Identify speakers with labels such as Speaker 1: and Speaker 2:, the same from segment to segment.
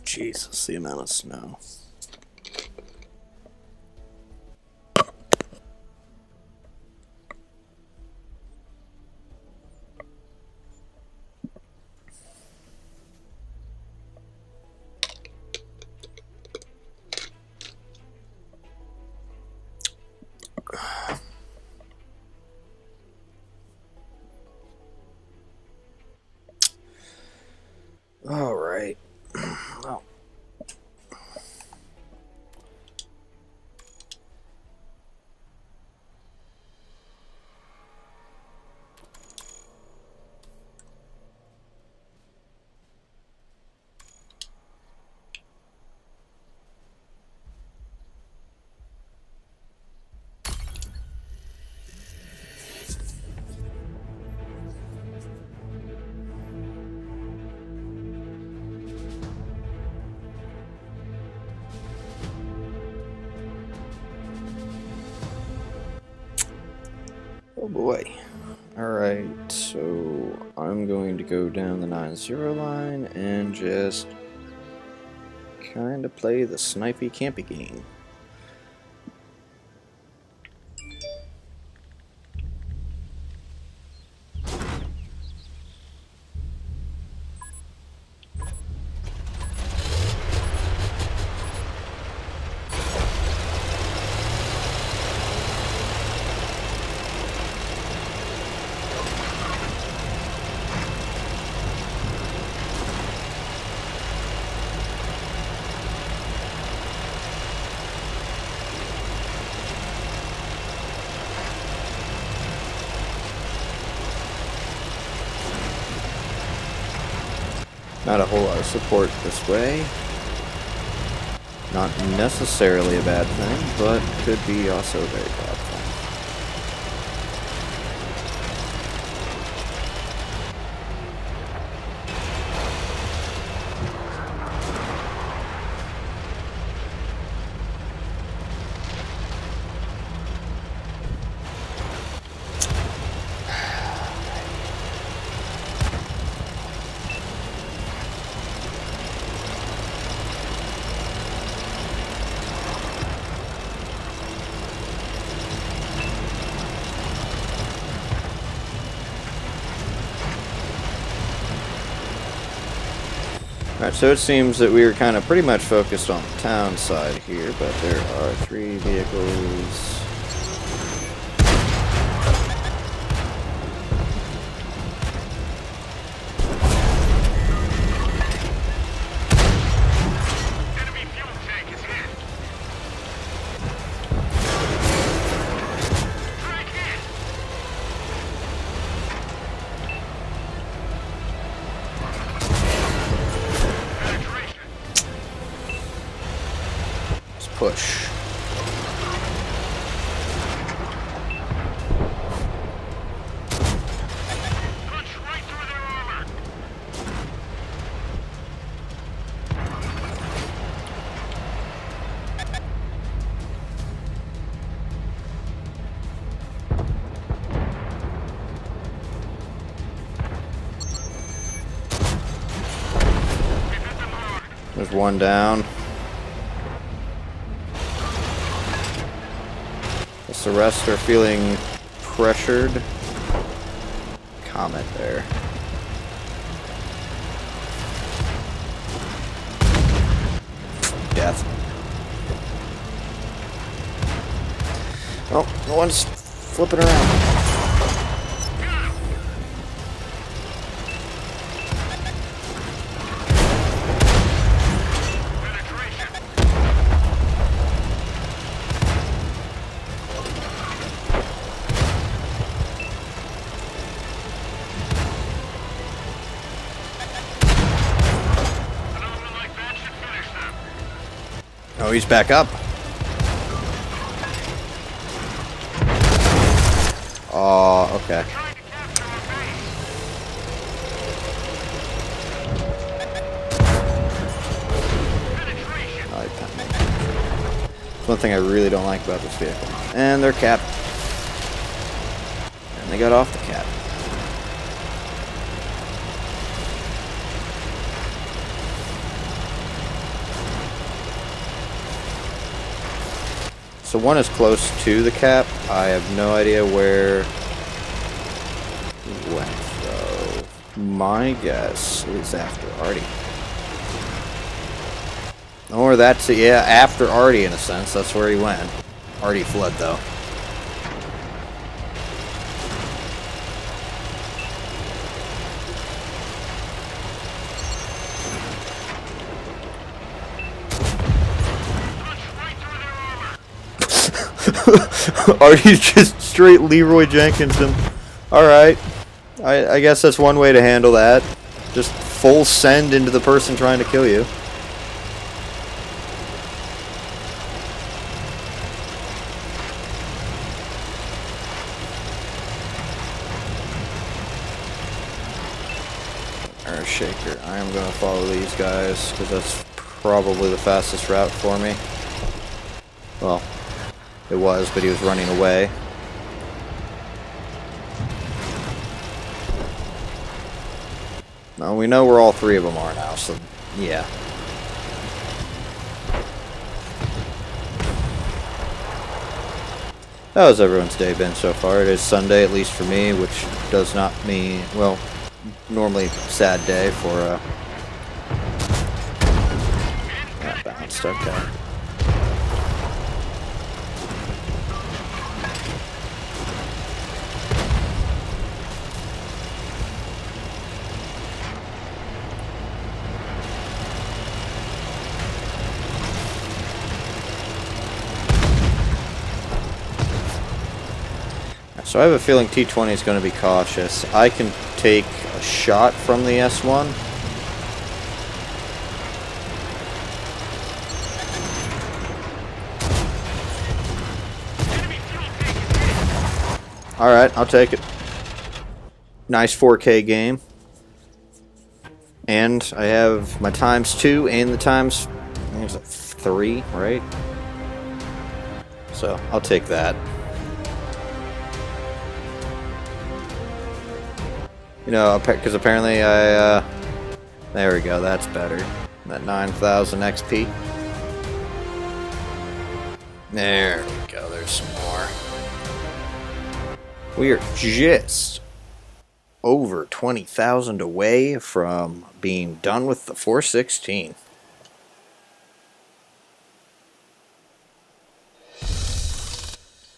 Speaker 1: Jesus, the amount of snow. All right. Well. Oh boy. Alright, so I'm going to go down the 9-0 line and just kind of play the snipey campy game. Not a whole lot of support this way. Not necessarily a bad thing, but could be also a very bad thing. Alright, so it seems that we were kind of pretty much focused on the town side here, but there are 3 vehicles.
Speaker 2: Enemy fuel tank is hit. Strike hit.
Speaker 1: Push.
Speaker 2: Punch right through their armor. We hit them hard.
Speaker 1: There's one down. The rest are feeling pressured. Comment there. Death. Oh, the one's flipping around. Oh, he's back up. Oh, okay. One thing I really don't like about this vehicle. And they're capped. And they got off the cap. So one is close to the cap. I have no idea where he went, though. My guess is after Artie. Or that's, yeah, after Artie in a sense. That's where he went. Artie fled, though. Artie just straight Leroy Jenkins him. Alright. I guess that's one way to handle that. Just full send into the person trying to kill you. Shaker. I am going to follow these guys because that's probably the fastest route for me. Well, it was, but he was running away. Well, we know where all three of them are now, so yeah. How's everyone's day been so far? It is Sunday, at least for me, which does not mean, well, normally sad day for that bounced, okay. So I have a feeling T20 is going to be cautious. I can take a shot from the S1. Alright, I'll take it. Nice 4K game. And I have my ×2 and the times, I think it's 3, right? So I'll take that. You know, because apparently I, there we go, that's better. That 9,000 XP. There we go, there's some more. We are just over 20,000 away from being done with the 416.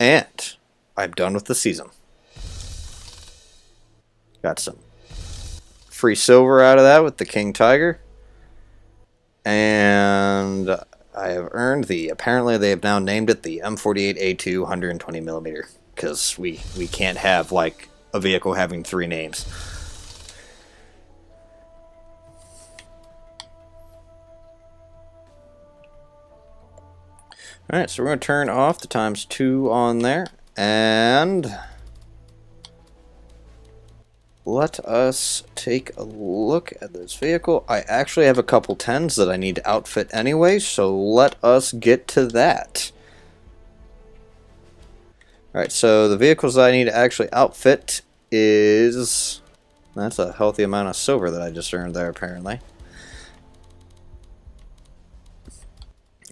Speaker 1: And I'm done with the season. Got some free silver out of that with the King Tiger. And I have earned the, apparently they have now named it the M48A2 120mm. Because we can't have, like, a vehicle having 3 names. Alright, so we're going to turn off the ×2 on there. And let us take a look at this vehicle. I actually have a couple 10s that I need to outfit anyway, so let us get to that. Alright, so the vehicles that I need to actually outfit is... That's a healthy amount of silver that I just earned there, apparently.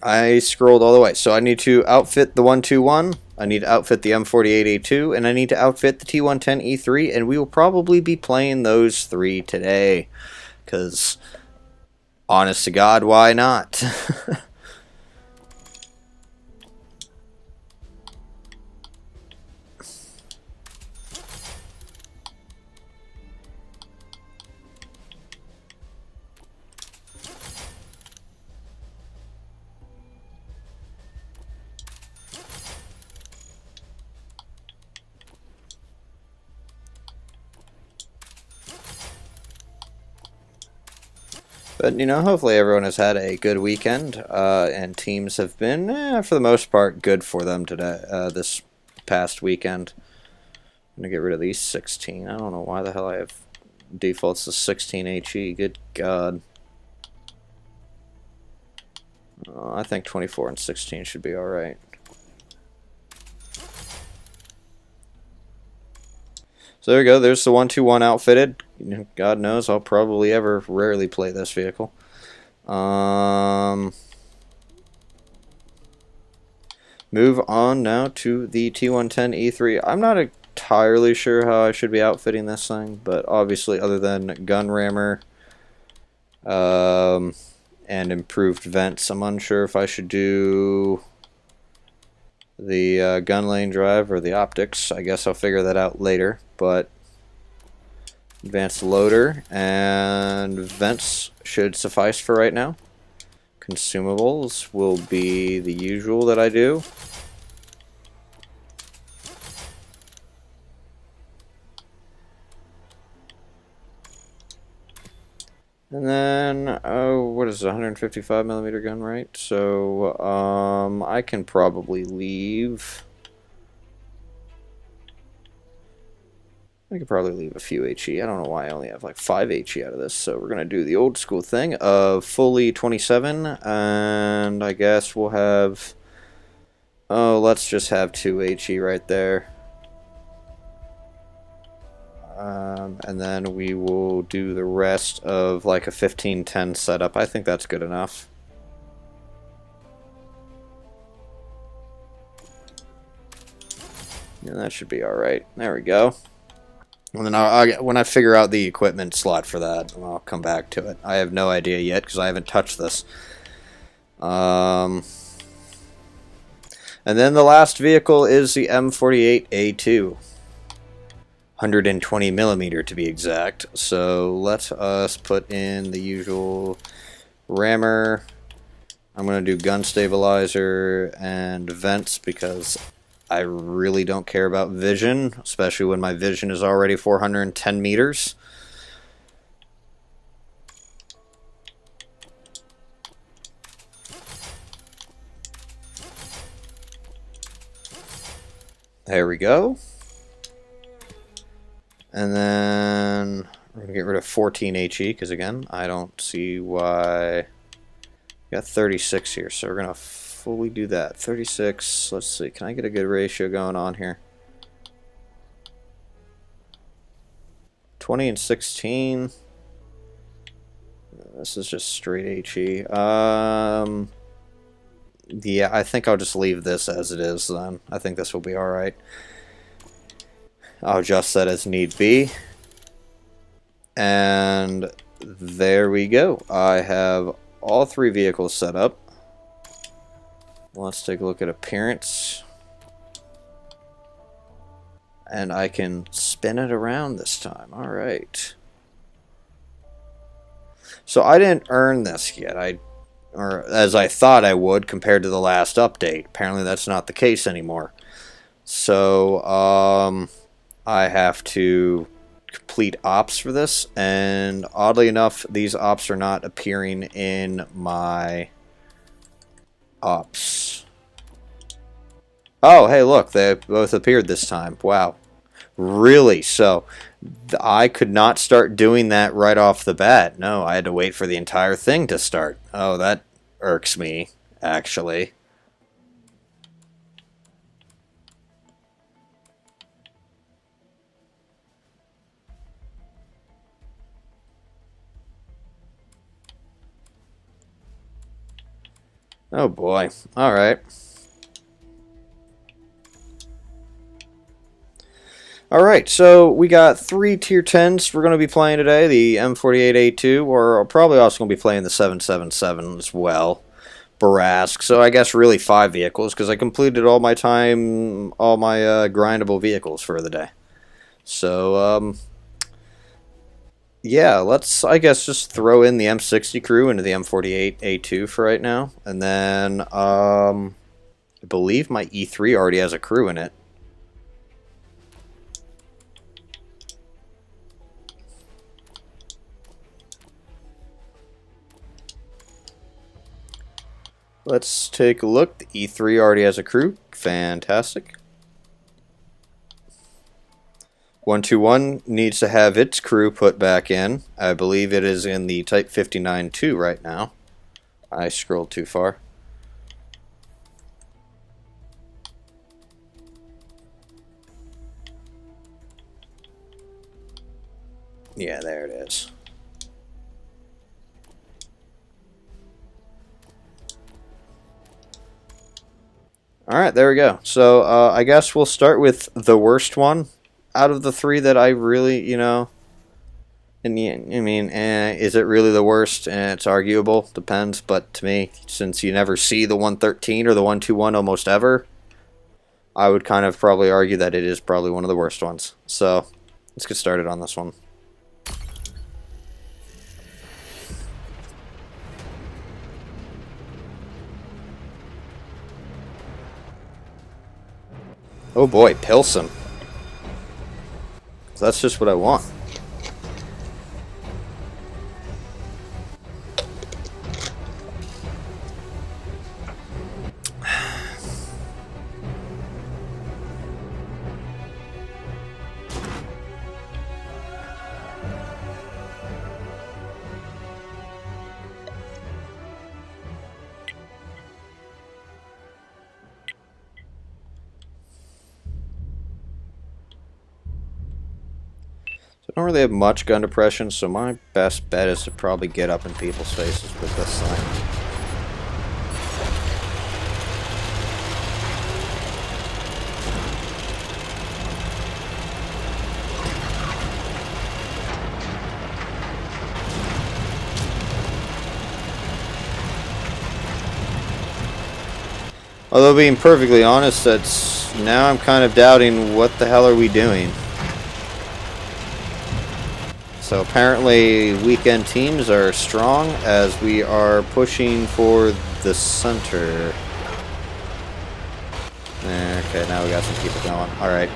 Speaker 1: I scrolled all the way. So I need to outfit the 121, I need to outfit the M48A2, and I need to outfit the T110E3, and we will probably be playing those 3 today. Because, honest to God, why not? But, you know, hopefully everyone has had a good weekend, and teams have been, for the most part, good for them today, this past weekend. I'm going to get rid of these 16. I don't know why the hell I have defaults to 16 HE. Good God. I think 24 and 16 should be alright. So there we go, there's the 121 outfitted. God knows, I'll probably ever rarely play this vehicle. Move on now to the T110E3. I'm not entirely sure how I should be outfitting this thing, but obviously other than gun rammer and improved vents, I'm unsure if I should do the gun lane drive or the optics. I guess I'll figure that out later, but advanced loader and vents should suffice for right now. Consumables will be the usual that I do. And then, oh, what is it, 155 millimeter gun, right? So, I can probably leave. I could probably leave a few HE. I don't know why I only have like 5 HE out of this. So we're going to do the old school thing of fully 27. And I guess we'll have, oh, let's just have 2 HE right there. And then we will do the rest of like a 15-10 setup. I think that's good enough. And that should be alright. There we go. And then when I figure out the equipment slot for that, I'll come back to it. I have no idea yet because I haven't touched this. And then the last vehicle is the M48A2. 120 millimeter to be exact. So let us put in the usual rammer. I'm going to do gun stabilizer and vents because I really don't care about vision, especially when my vision is already 410 meters. There we go. And then we're going to get rid of 14 HE because, again, I don't see why. We got 36 here, so we're going to fully do that. 36, let's see, can I get a good ratio going on here? 20 and 16. This is just straight HE. Yeah, I think I'll just leave this as it is then. I think this will be alright. I'll adjust that as need be. And there we go. I have all 3 vehicles set up. Let's take a look at appearance. And I can spin it around this time. Alright. So I didn't earn this yet. Or as I thought I would compared to the last update. Apparently that's not the case anymore. So, I have to complete ops for this, and oddly enough, these ops are not appearing in my ops. Oh, hey, look, they both appeared this time. Wow. Really? So, I could not start doing that right off the bat. No, I had to wait for the entire thing to start. Oh, that irks me, actually. Oh boy. Alright. Alright, so we got 3 tier 10s we're going to be playing today. The M48A2, or probably also going to be playing the 777 as well. Barask. So I guess really 5 vehicles, because I completed all my grindable vehicles for the day. So, yeah, let's, I guess, just throw in the M60 crew into the M48A2 for right now. And then, I believe my E3 already has a crew in it. Let's take a look. The E3 already has a crew. Fantastic. 121 needs to have its crew put back in. I believe it is in the Type 59-2 right now. I scrolled too far. Yeah, there it is. Alright, there we go. So, I guess we'll start with the worst one out of the three that I really, you know... I mean, is it really the worst? It's arguable, depends, but to me, since you never see the 113 or the 121 almost ever, I would kind of probably argue that it is probably one of the worst ones. So, let's get started on this one. Oh boy, Pilsen. That's just what I want. I don't really have much gun depression, so my best bet is to probably get up in people's faces with this thing. Although being perfectly honest, now I'm kind of doubting what the hell are we doing. So apparently weekend teams are strong as we are pushing for the center. Okay, now we got some people going. Alright.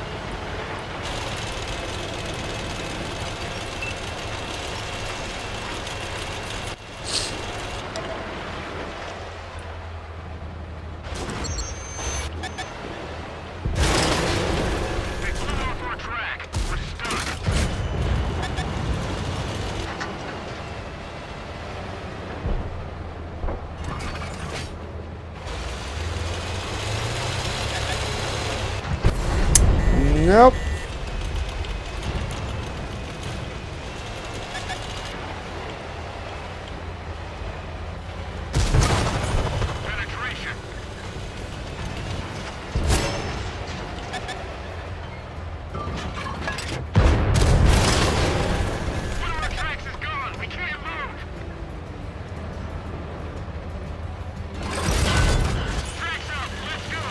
Speaker 1: Nope.
Speaker 2: Penetration. One of our tracks is gone. We can't move. Tracks up. Let's go.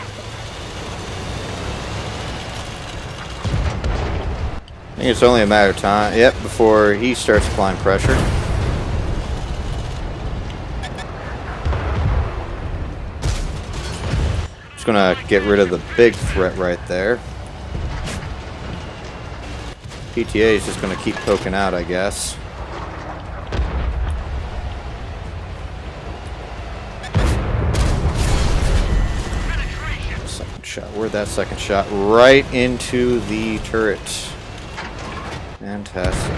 Speaker 1: I think it's only a matter of time, yep, before he starts applying pressure. Just gonna get rid of the big threat right there. PTA is just gonna keep poking out, I guess. Second shot. Where'd that second shot? Right into the turret. Fantastic.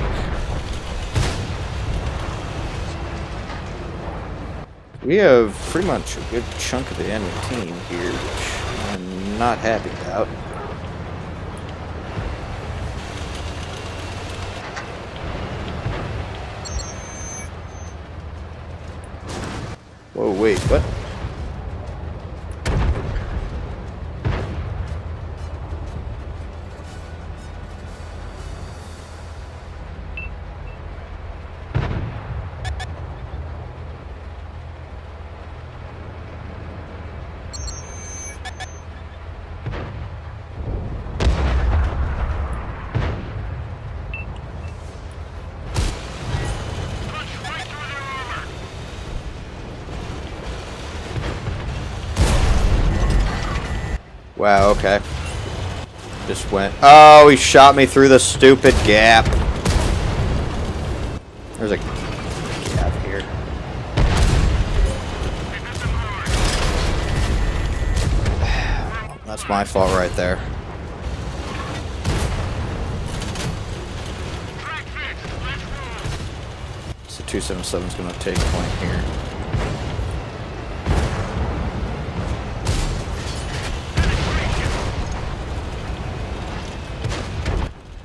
Speaker 1: We have pretty much a good chunk of the enemy team here, which I'm not happy about. Whoa, wait, what? Wow, okay. Just went... Oh, he shot me through the stupid gap. There's a gap here. That's my fault right there. So 277's going to take point here.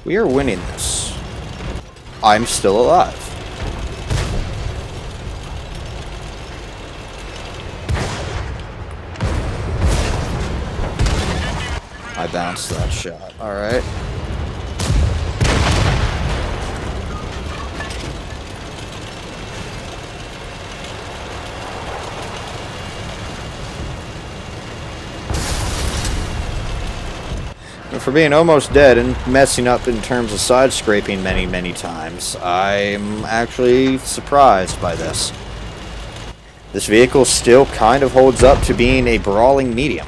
Speaker 1: We are winning this. I'm still alive. I bounced that shot. Alright. For being almost dead and messing up in terms of side scraping many times, I'm actually surprised by this. This vehicle still kind of holds up to being a brawling medium.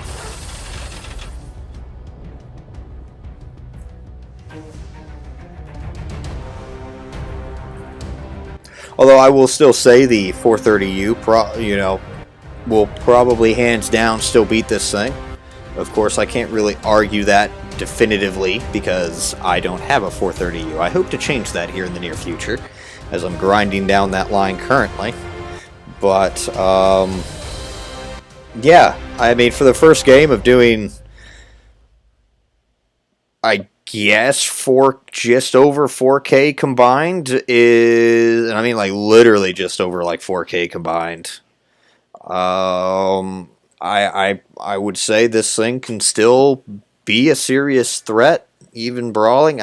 Speaker 1: Although I will still say the 430U, will probably hands down still beat this thing. Of course, I can't really argue that definitively because I don't have a 430U. I hope to change that here in the near future, as I'm grinding down that line currently. But, yeah, I mean, for the first game of doing, I guess, just over 4K combined is, and I mean, like, literally just over, like, 4K combined. I would say this thing can still be a serious threat, even brawling.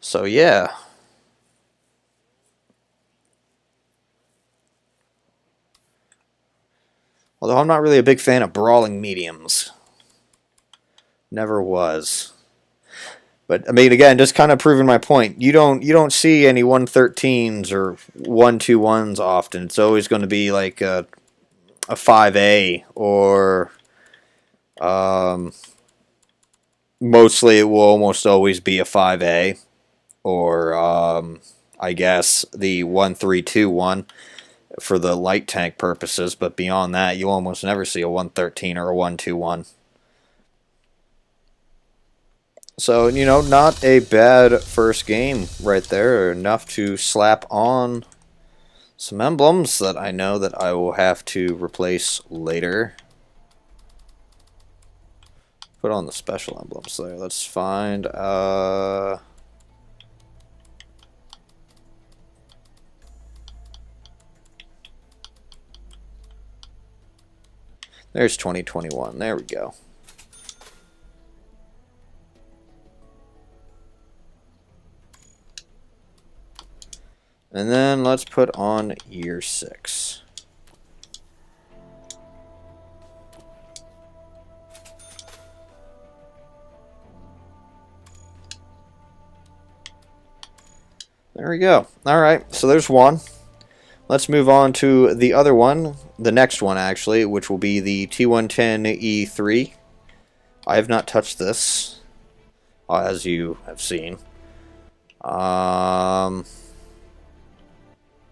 Speaker 1: So yeah. Although I'm not really a big fan of brawling mediums. Never was. But I mean, again, just kind of proving my point. You don't see any 113s or 121s often. It's always going to be like a 5A, or mostly it will almost always be a 5A, or I guess the 1321 for the light tank purposes, but beyond that you almost never see a 113 or a 121. So, not a bad first game right there, enough to slap on some emblems that I know that I will have to replace later. Put on the special emblems there. Let's find there's 2021. There we go. And then let's put on year 6. There we go. Alright, so there's one. Let's move on to the other one, the next one actually, which will be the T110E3. I have not touched this, as you have seen.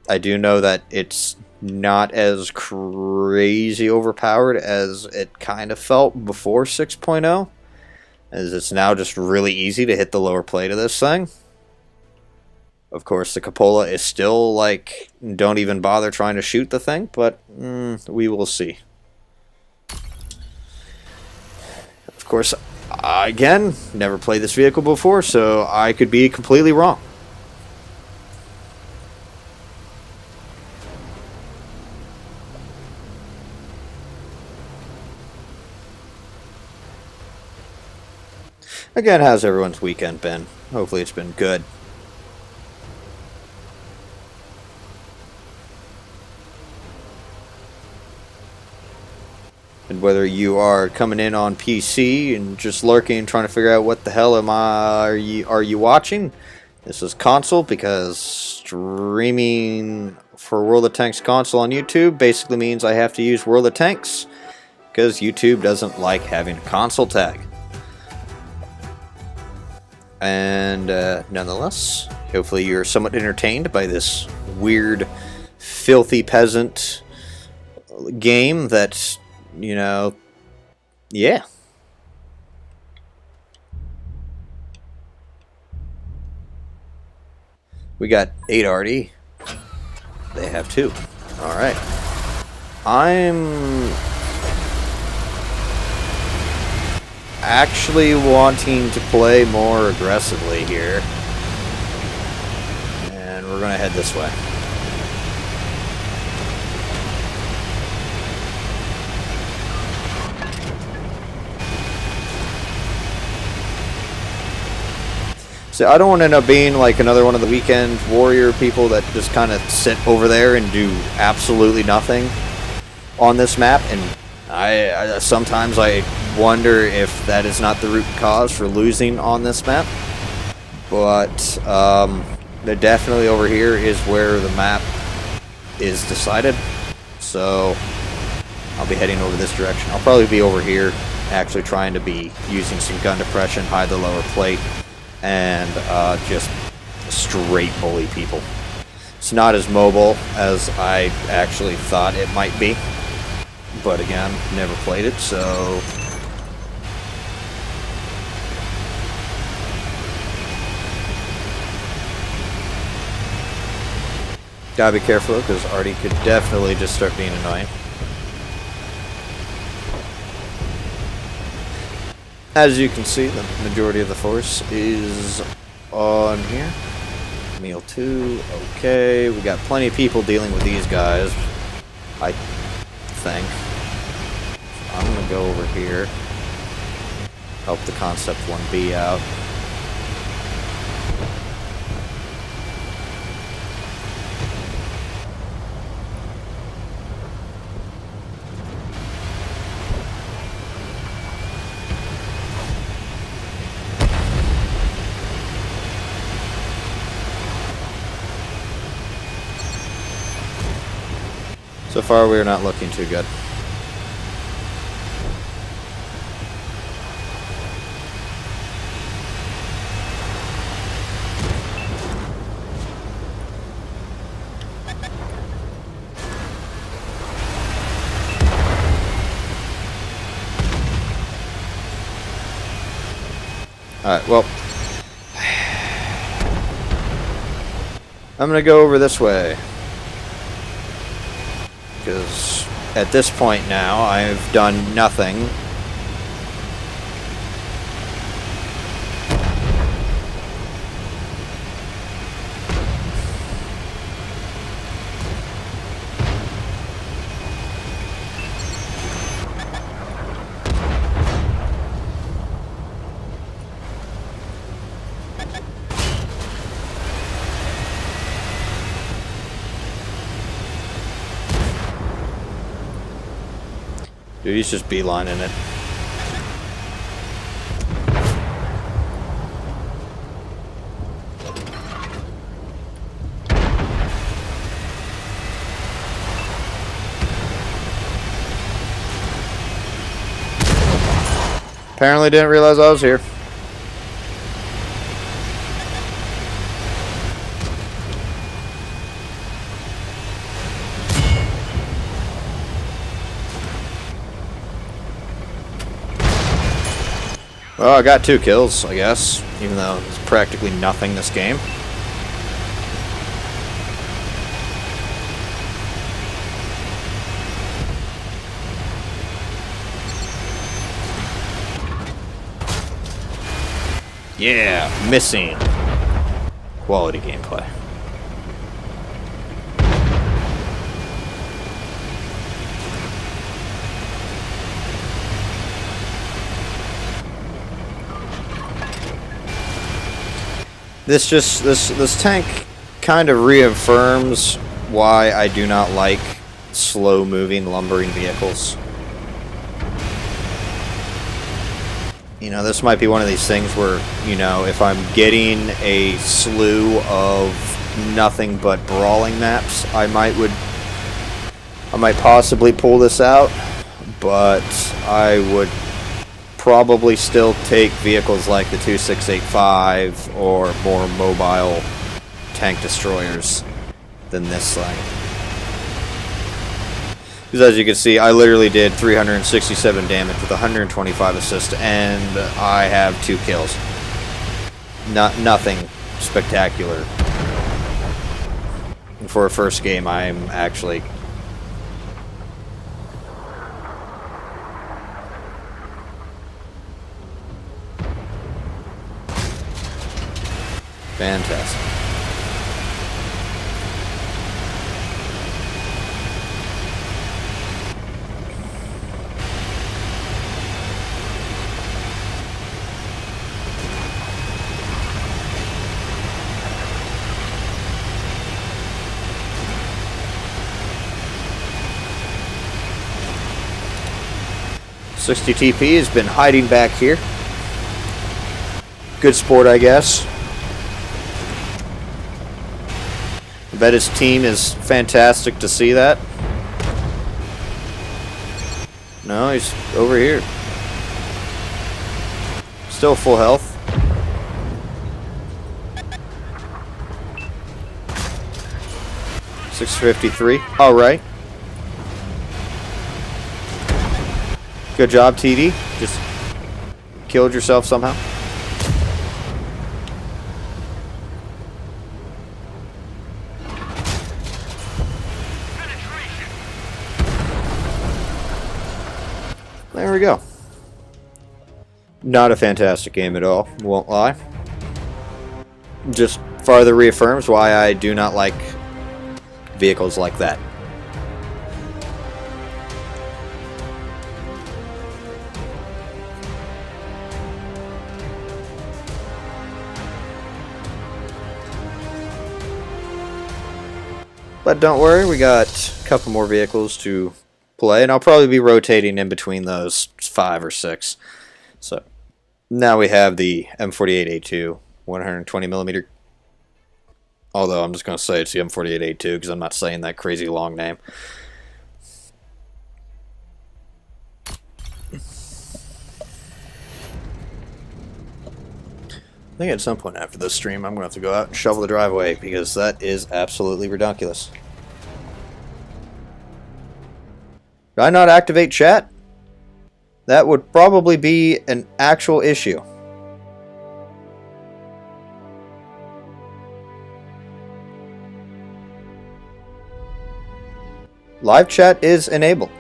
Speaker 1: I do know that it's not as crazy overpowered as it kind of felt before 6.0, as it's now just really easy to hit the lower plate of this thing. Of course, the cupola is still like, don't even bother trying to shoot the thing, but we will see. Of course, again, never played this vehicle before, so I could be completely wrong. Again, how's everyone's weekend been? Hopefully it's been good. And whether you are coming in on PC and just lurking and trying to figure out what the hell are you watching, this is console, because streaming for World of Tanks console on YouTube basically means I have to use World of Tanks, because YouTube doesn't like having a console tag. And nonetheless, hopefully you're somewhat entertained by this weird, filthy peasant game that, yeah. We got 8 RD. They have 2. Alright. I'm actually wanting to play more aggressively here. And we're going to head this way. See, I don't want to end up being like another one of the weekend warrior people that just kind of sit over there and do absolutely nothing on this map. And I sometimes I wonder if that is not the root cause for losing on this map. But definitely over here is where the map is decided. So I'll be heading over this direction. I'll probably be over here actually trying to be using some gun depression, hide the lower plate, and just straight bully people. It's not as mobile as I actually thought it might be, but again, never played it, so gotta be careful because Artie could definitely just start being annoying. As you can see, the majority of the force is on here. Meal 2, okay. We got plenty of people dealing with these guys, I think. I'm gonna go over here, help the Concept 1B out. So far, we're not looking too good. Alright, well, I'm gonna go over this way. Because at this point now, I've done nothing. Dude, he's just beelining it. Apparently didn't realize I was here. Well, I got 2 kills, I guess, even though it's practically nothing this game. Yeah, missing. Quality gameplay. This tank kind of reaffirms why I do not like slow-moving, lumbering vehicles. You know, this might be one of these things where, you know, if I'm getting a slew of nothing but brawling maps, I might possibly pull this out, but I would probably still take vehicles like the 2685 or more mobile tank destroyers than this thing. Because as you can see, I literally did 367 damage with 125 assist, and I have 2 kills. Nothing spectacular. And for a first game, I'm actually fantastic. 60 TP has been hiding back here. Good sport, I guess. I bet his team is fantastic to see that. No, he's over here. Still full health. $653. All right. Good job, TD. Just killed yourself somehow. There we go. Not a fantastic game at all, won't lie. Just farther reaffirms why I do not like vehicles like that. But don't worry, we got a couple more vehicles to play, and I'll probably be rotating in between those 5 or 6. So now we have the M48A2 120mm. Although I'm just going to say it's the M48A2 because I'm not saying that crazy long name. I think at some point after this stream I'm going to have to go out and shovel the driveway because that is absolutely ridiculous. Did I not activate chat? That would probably be an actual issue. Live chat is enabled.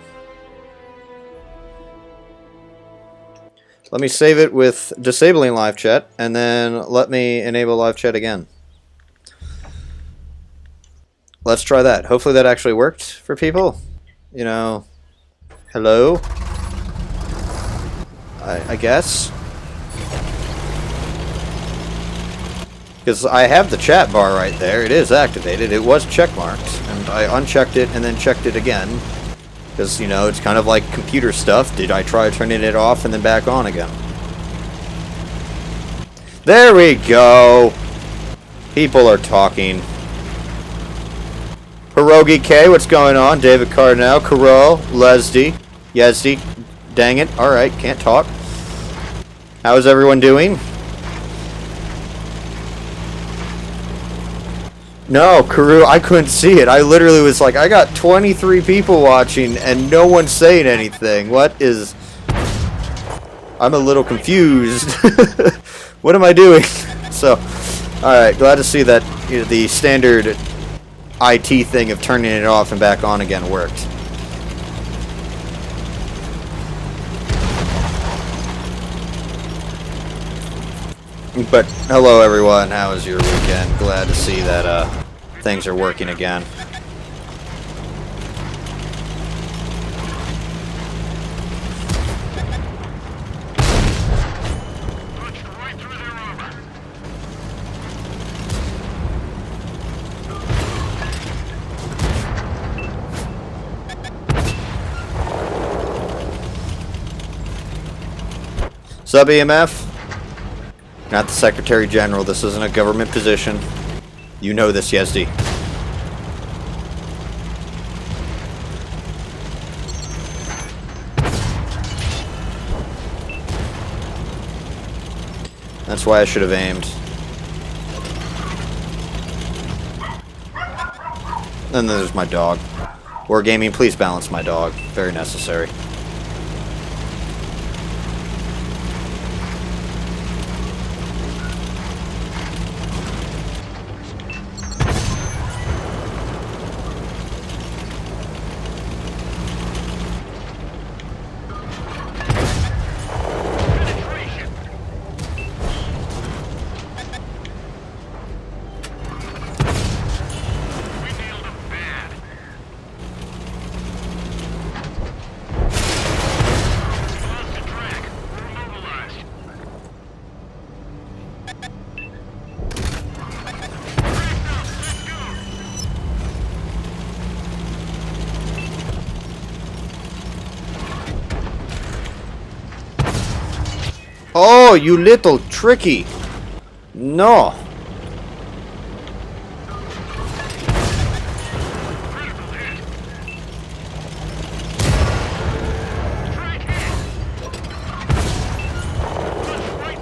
Speaker 1: Let me save it with disabling live chat, and then let me enable live chat again. Let's try that. Hopefully that actually worked for people. You know, hello? I guess. Because I have the chat bar right there. It is activated. It was checkmarked, and I unchecked it and then checked it again. Because, you know, it's kind of like computer stuff. Did I try turning it off and then back on again? There we go! People are talking. Pierogi K, what's going on? David Cardinal, Carol, Lesdy, Yezdi. Dang it. Alright, can't talk. How is everyone doing? No, Karu, I couldn't see it. I literally was like, I got 23 people watching and no one's saying anything. What is... I'm a little confused. What am I doing? So, alright, glad to see that, you know, the standard IT thing of turning it off and back on again worked. But hello everyone, how was your weekend? Glad to see that things are working again. Sub EMF? Not the Secretary General. This isn't a government position. You know this, Yezdi. That's why I should have aimed. And then there's my dog. Wargaming, please balance my dog. Very necessary. Oh, you little tricky. No.
Speaker 2: Critical hit. Strike hit. Punch right through the armor.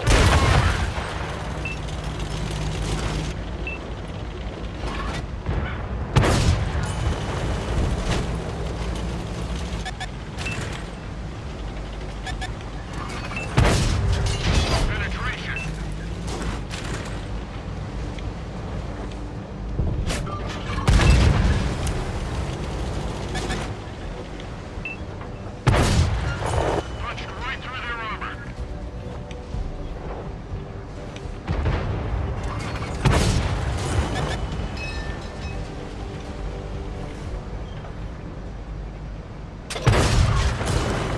Speaker 2: Penetration. Punched right through their armor.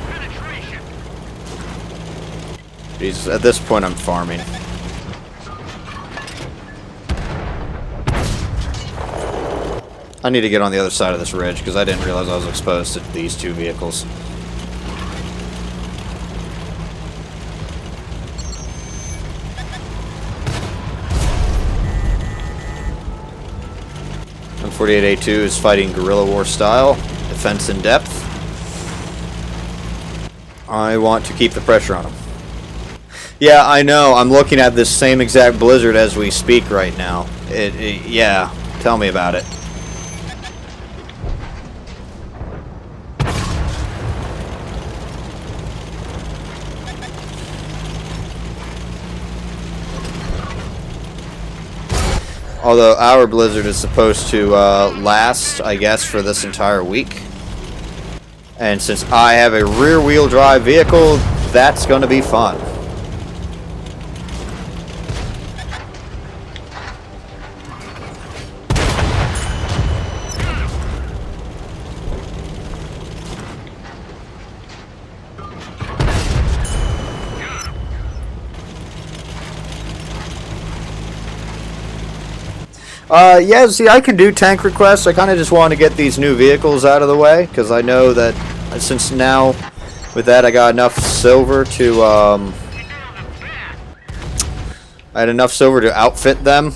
Speaker 2: Penetration.
Speaker 1: Jesus, at this point I'm farming. I need to get on the other side of this ridge because I didn't realize I was exposed to these two vehicles. M48A2 is fighting guerrilla war style, defense in depth. I want to keep the pressure on them. Yeah, I know. I'm looking at this same exact blizzard as we speak right now. Yeah, tell me about it. Although our blizzard is supposed to last, I guess, for this entire week. And since I have a rear-wheel drive vehicle, that's going to be fun. Yeah, see, I can do tank requests. I kind of just want to get these new vehicles out of the way, because I know that since now, with that, I got enough silver to, I had enough silver to outfit them,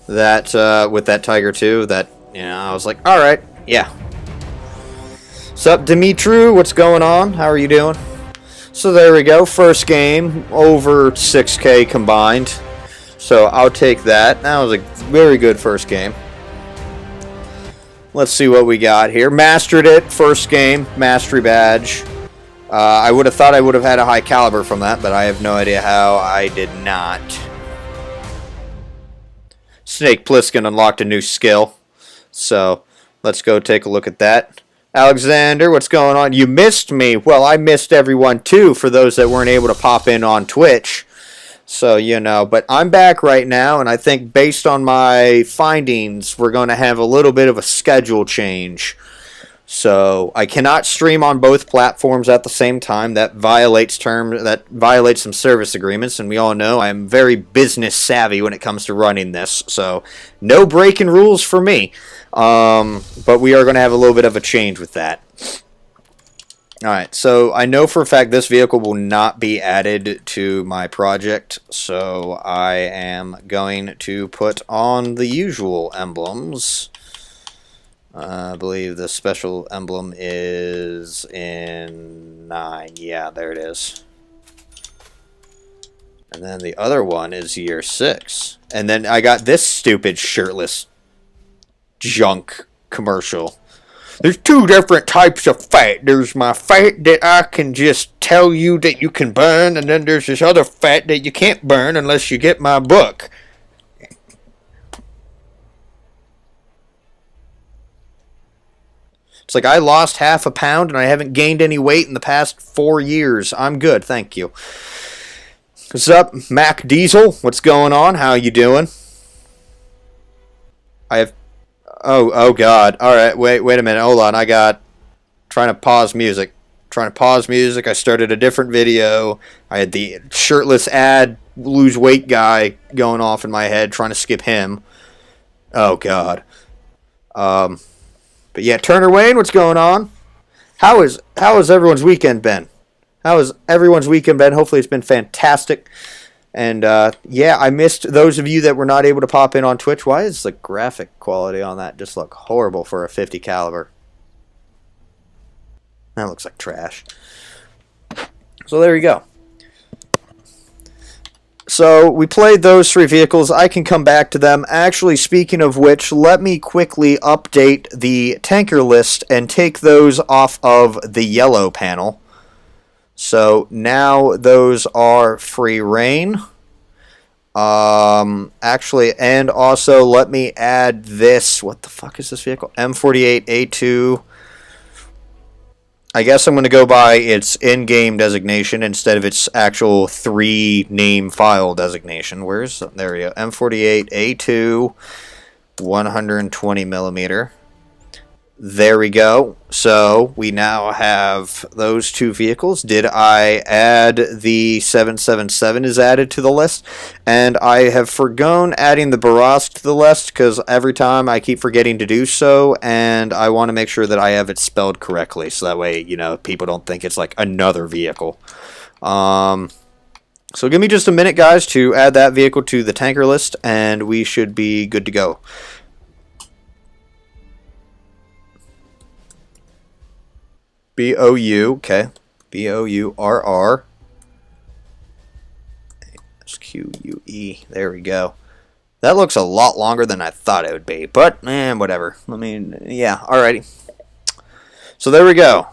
Speaker 1: that, with that Tiger 2, that, you know, I was like, alright, yeah. Sup, Dimitru, what's going on? How are you doing? So there we go, first game, over 6K combined. So I'll take that. That was a very good first game. Let's see what we got here. Mastered it. First game. Mastery badge. I would have thought I would have had a high caliber from that, but I have no idea how. I did not. Snake Plissken unlocked a new skill. So let's go take a look at that. Alexander, what's going on? You missed me. Well, I missed everyone too, for those that weren't able to pop in on Twitch. So, you know, but I'm back right now, and I think based on my findings, we're going to have a little bit of a schedule change. So, I cannot stream on both platforms at the same time. That violates some service agreements, and we all know I'm very business savvy when it comes to running this. So, no breaking rules for me. But we are going to have a little bit of a change with that. Alright, so I know for a fact this vehicle will not be added to my project, so I am going to put on the usual emblems. I believe the special emblem is in 9. Yeah, there it is. And then the other one is year 6. And then I got this stupid shirtless junk commercial. There's two different types of fat. There's my fat that I can just tell you that you can burn, and then there's this other fat that you can't burn unless you get my book. It's like I lost half a pound and I haven't gained any weight in the past 4 years. I'm good, thank you. What's up, Mac Diesel? What's going on? How you doing? I have... Oh God. Alright, wait a minute. Hold on. Trying to pause music. I started a different video. I had the shirtless ad lose weight guy going off in my head, trying to skip him. Oh God. But yeah, Turner Wayne, what's going on? How has everyone's weekend been? How has everyone's weekend been? Hopefully it's been fantastic. And yeah, I missed those of you that were not able to pop in on Twitch. Why is the graphic quality on that just look horrible for a 50 caliber? That looks like trash. So there you go. So we played those 3 vehicles. I can come back to them. Actually, speaking of which, let me quickly update the tanker list and take those off of the yellow panel. So now those are free reign. Actually, and also let me add this. What the fuck is this vehicle? M48A2. I guess I'm going to go by its in-game designation instead of its actual 3-name file designation. There we go. M48A2, 120 millimeter. There we go. So we now have those 2 vehicles. Did I add the 777 is added to the list? And I have forgone adding the Barask to the list because every time I keep forgetting to do so, and I want to make sure that I have it spelled correctly so that way, you know, people don't think it's like another vehicle. So give me just a minute, guys, to add that vehicle to the tanker list, and we should be good to go. B-O-U, okay. B-O-U-R-R. S-Q-U-E. There we go. That looks a lot longer than I thought it would be, but, whatever. I mean, yeah, alrighty. So there we go.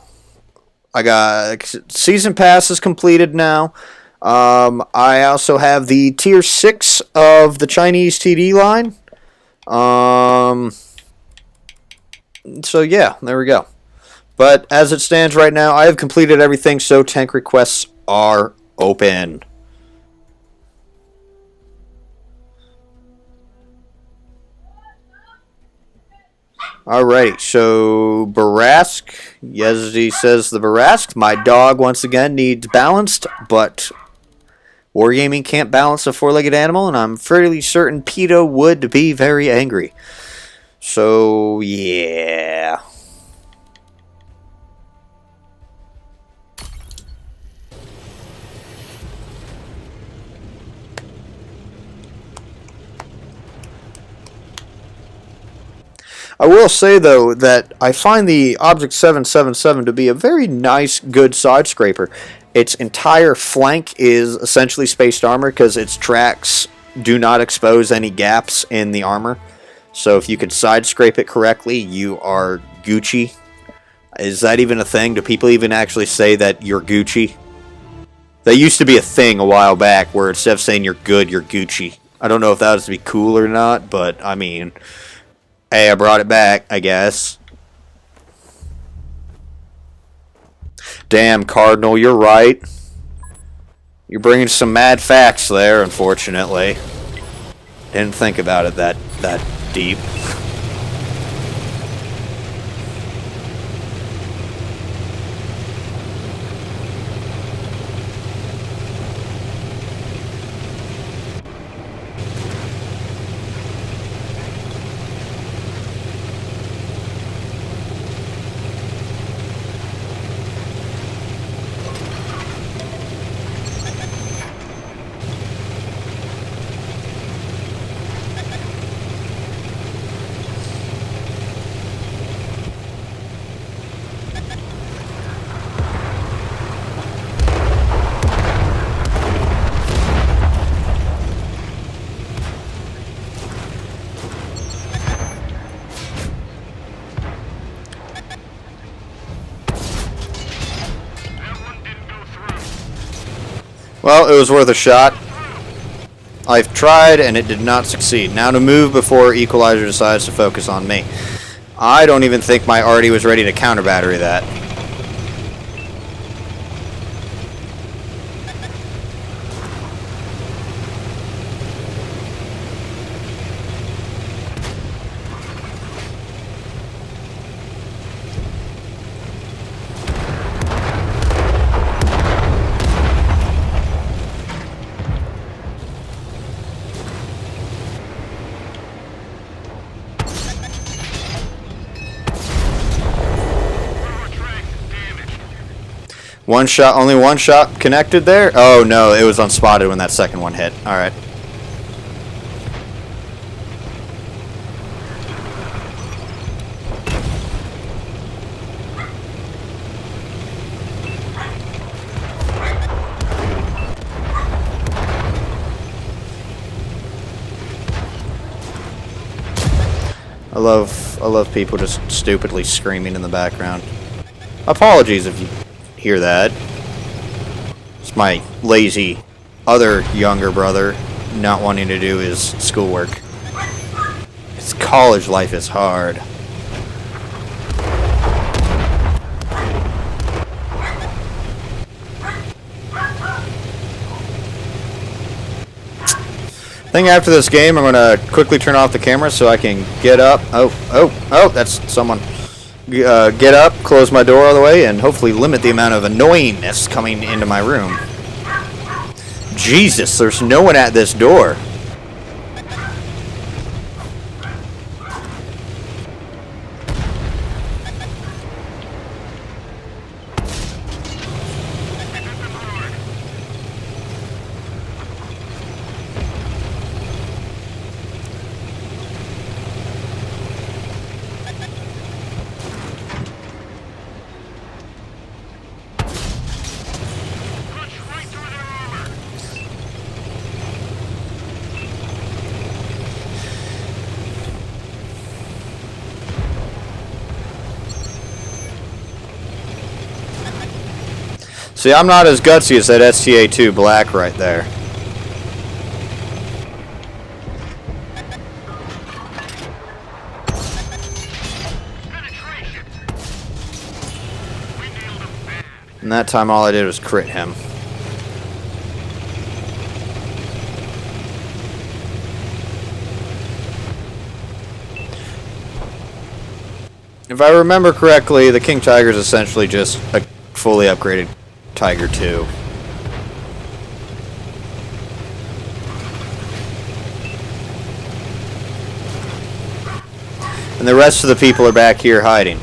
Speaker 1: I got Season Pass is completed now. I also have the Tier 6 of the Chinese TD line. So yeah, there we go. But as it stands right now, I have completed everything, so tank requests are open. Alrighty, so Barask, Yezdi says the Barask. My dog, once again, needs balanced, but Wargaming can't balance a 4-legged animal, and I'm fairly certain Peto would be very angry. So, yeah. I will say, though, that I find the Object 777 to be a very nice, good side scraper. Its entire flank is essentially spaced armor because its tracks do not expose any gaps in the armor. So if you could side scrape it correctly, you are Gucci. Is that even a thing? Do people even actually say that you're Gucci? That used to be a thing a while back where instead of saying you're good, you're Gucci. I don't know if that was to be cool or not, but I mean... Hey, I brought it back, I guess. Damn, Cardinal, you're right. You're bringing some mad facts there, unfortunately. Didn't think about it that deep. Well, it was worth a shot. I've tried and it did not succeed. Now to move before Equalizer decides to focus on me. I don't even think my arty was ready to counter battery that. One shot, only one shot connected there? Oh no, it was unspotted when that second one hit. Alright. I love people just stupidly screaming in the background. Apologies if you hear that. It's my lazy other younger brother not wanting to do his schoolwork. His college life is hard. I think after this game, I'm going to quickly turn off the camera so I can get up. Oh, that's someone. Get up, close my door all the way, and hopefully limit the amount of annoyingness coming into my room. Jesus, there's no one at this door. See, I'm not as gutsy as that STA2 black right there. And that time all I did was crit him. If I remember correctly, the King Tiger is essentially just a fully upgraded Tiger 2. And the rest of the people are back here hiding.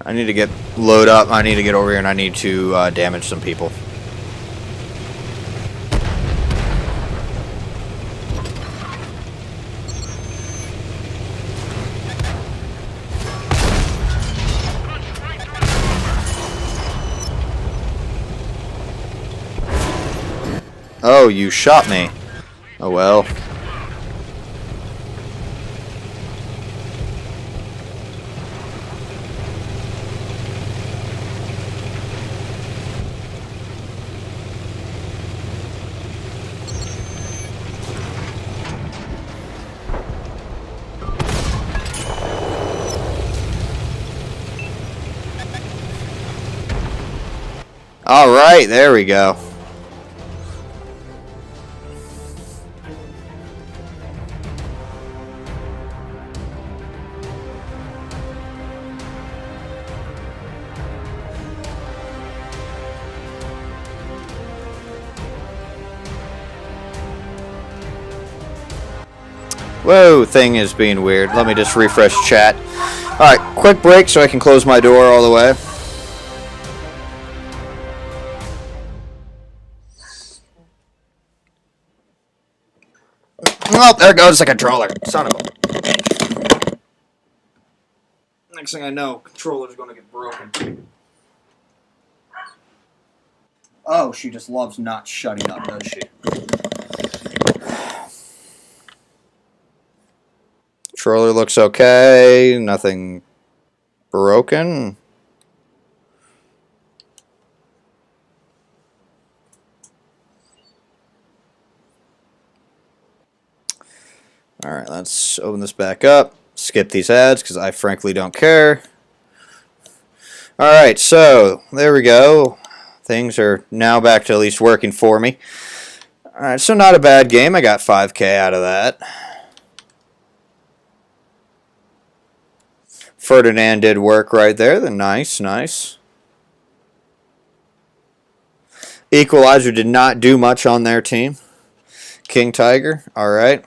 Speaker 1: I need to load up. I need to get over here and I need to damage some people. Oh, you shot me. Oh well. Alright, there we go. Whoa, thing is being weird. Let me just refresh chat. Alright, quick break so I can close my door all the way. Oh, there goes the controller. Son of a... Next thing I know, controller's gonna get broken. Oh, she just loves not shutting up, does she? Controller looks okay. Nothing broken. Alright, let's open this back up. Skip these ads because I frankly don't care. Alright, so there we go. Things are now back to at least working for me. Alright, so not a bad game. I got 5K out of that. Ferdinand did work right there. Then nice, nice. Equalizer did not do much on their team. King Tiger, alright.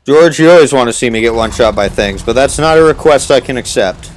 Speaker 1: George, you always want to see me get one shot by things, but that's not a request I can accept.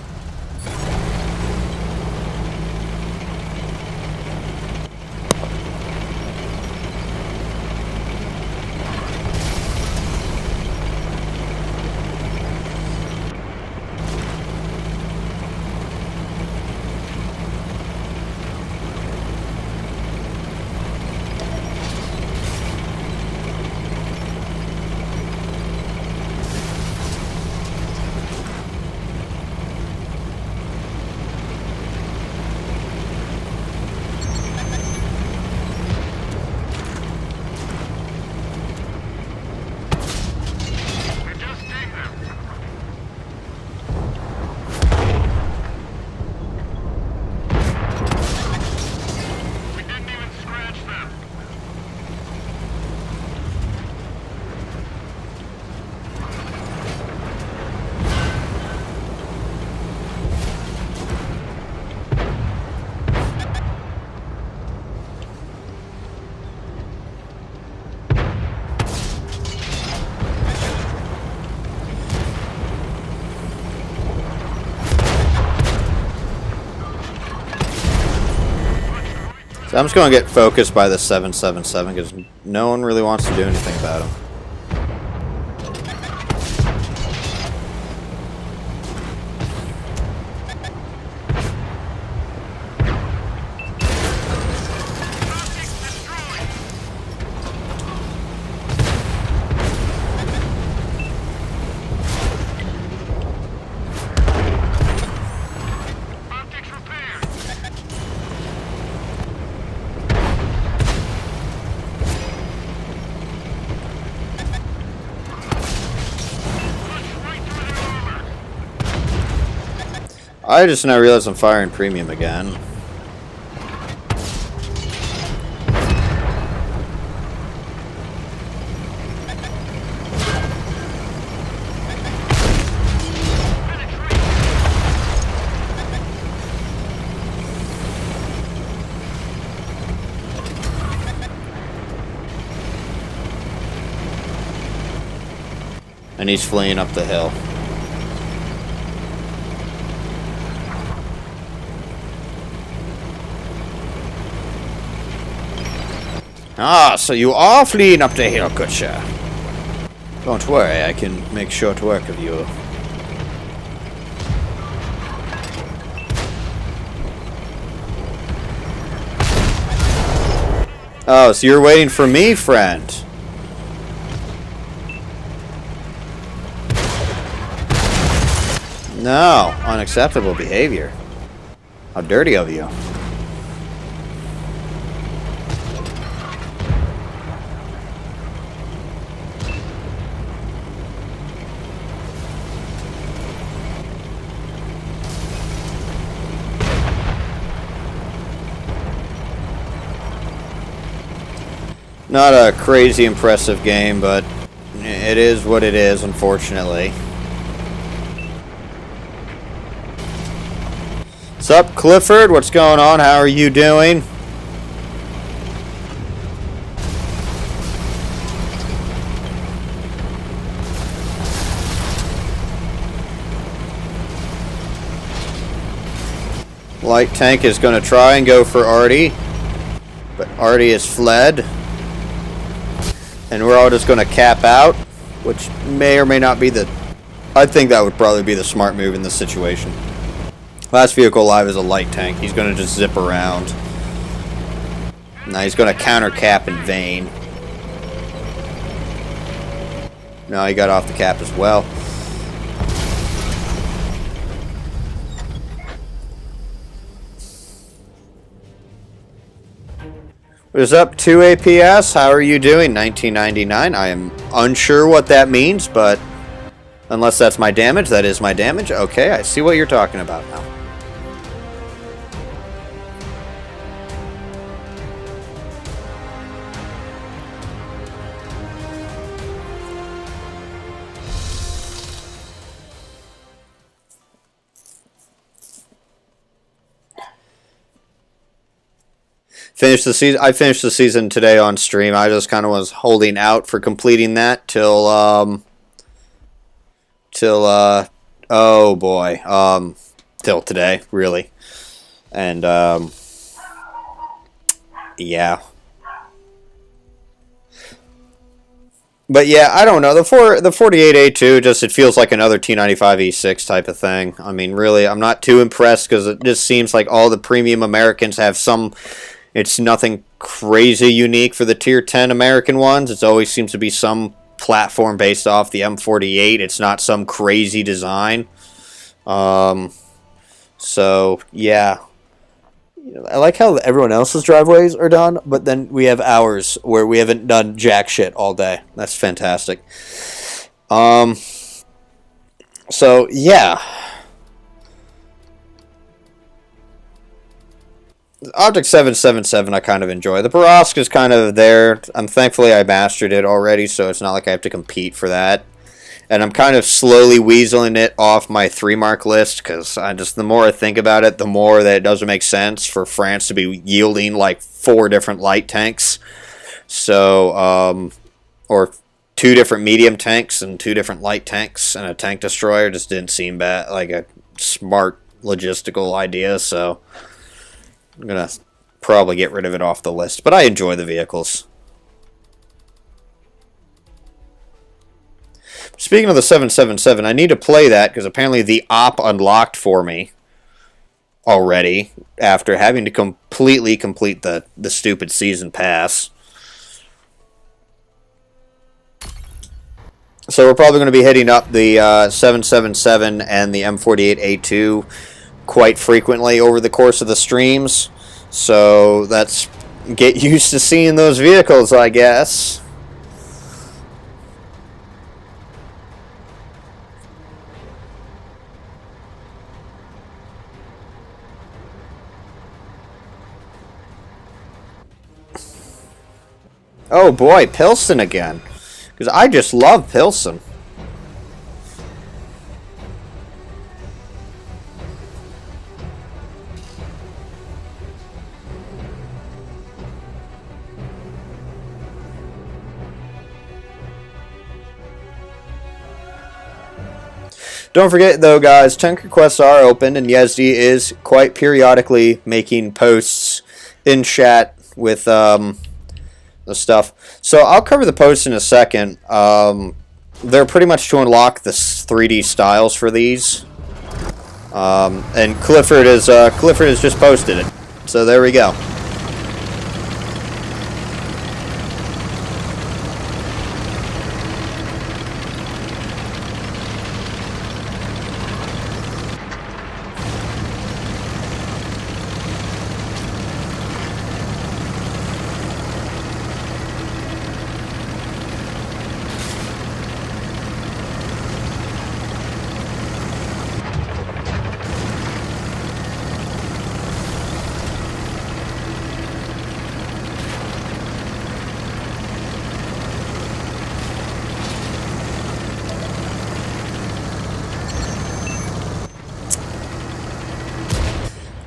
Speaker 1: So I'm just going to get focused by the 777 because no one really wants to do anything about him. I just now realized I'm firing premium again. And he's fleeing up the hill. Ah, so you are fleeing up the hill, good sir. Don't worry, I can make short work of you. Oh, so you're waiting for me, friend. No, unacceptable behavior. How dirty of you. Not a crazy impressive game, but it is what it is, unfortunately. What's up, Clifford? What's going on? How are you doing? Light tank is going to try and go for Artie, but Artie has fled. And we're all just going to cap out, which may or may not be the... I think that would probably be the smart move in this situation. Last vehicle alive is a light tank. He's going to just zip around. Now he's going to counter cap in vain. Now he got off the cap as well. What is up, 2 APS? How are you doing? 1999. I am unsure what that means, but unless that's my damage, that is my damage. Okay, I see what you're talking about now. Finished the season. I finished the season today on stream. I just kind of was holding out for completing that till oh boy, till today, really. And yeah. But yeah, I don't know. The 48A2 just, it feels like another T95 E6 type of thing. I mean, really, I'm not too impressed because it just seems like all the premium Americans have some. It's nothing crazy unique for the Tier 10 American ones. It always seems to be some platform based off the M48. It's not some crazy design. So, yeah. I like how everyone else's driveways are done, but then we have ours where we haven't done jack shit all day. That's fantastic. So, yeah. Object 777 I kind of enjoy. The Borovsk is kind of there. Thankfully I mastered it already, so it's not like I have to compete for that. And I'm kind of slowly weaseling it off my 3-mark list, because the more I think about it, the more that it doesn't make sense for France to be yielding like 4 different light tanks. So, or 2 different medium tanks and 2 different light tanks and a tank destroyer just didn't seem bad, like a smart logistical idea, so I'm going to probably get rid of it off the list. But I enjoy the vehicles. Speaking of the 777, I need to play that because apparently the op unlocked for me already after having to completely complete the stupid season pass. So we're probably going to be hitting up the 777 and the M48A2 quite frequently over the course of the streams, so that's get used to seeing those vehicles, I guess. Oh boy, Pilsen again, because I just love Pilsen. Don't forget, though, guys, tank requests are open, and Yezdi is quite periodically making posts in chat with the stuff. So I'll cover the posts in a second. They're pretty much to unlock the 3D styles for these. And Clifford has just posted it. So there we go.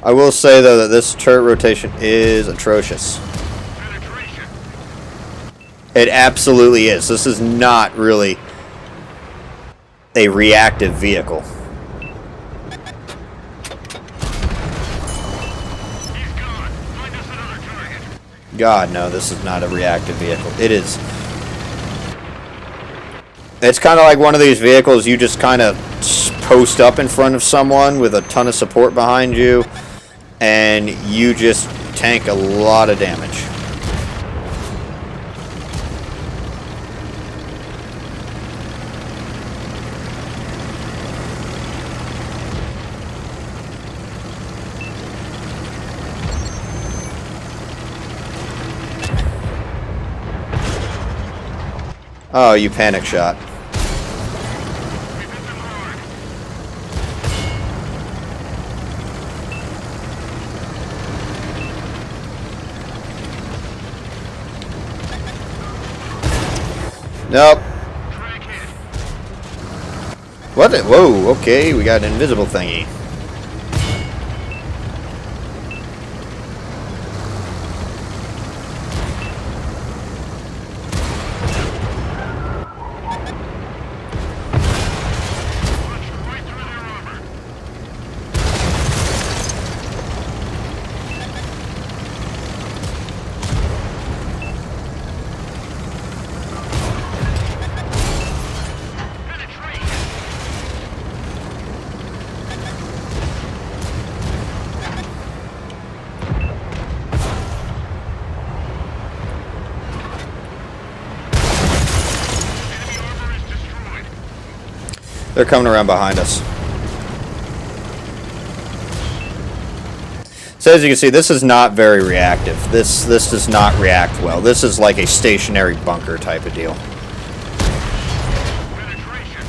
Speaker 1: I will say, though, that this turret rotation is atrocious.
Speaker 2: Penetration.
Speaker 1: It absolutely is. This is not really a reactive vehicle.
Speaker 2: He's gone. Find us another target.
Speaker 1: God, no, this is not a reactive vehicle. It is. It's kind of like one of these vehicles you just kind of post up in front of someone with a ton of support behind you, and you just tank a lot of damage. Oh, you panic shot.
Speaker 2: We've hit them hard.
Speaker 1: Nope.
Speaker 2: Drag hit.
Speaker 1: What? Whoa, okay, we got an invisible thingy.
Speaker 2: Punched right through their armor. Penetration. Enemy armor is destroyed.
Speaker 1: They're coming around behind us. So as you can see, this is not very reactive. This does not react well. This is like a stationary bunker type of deal.
Speaker 2: Penetration.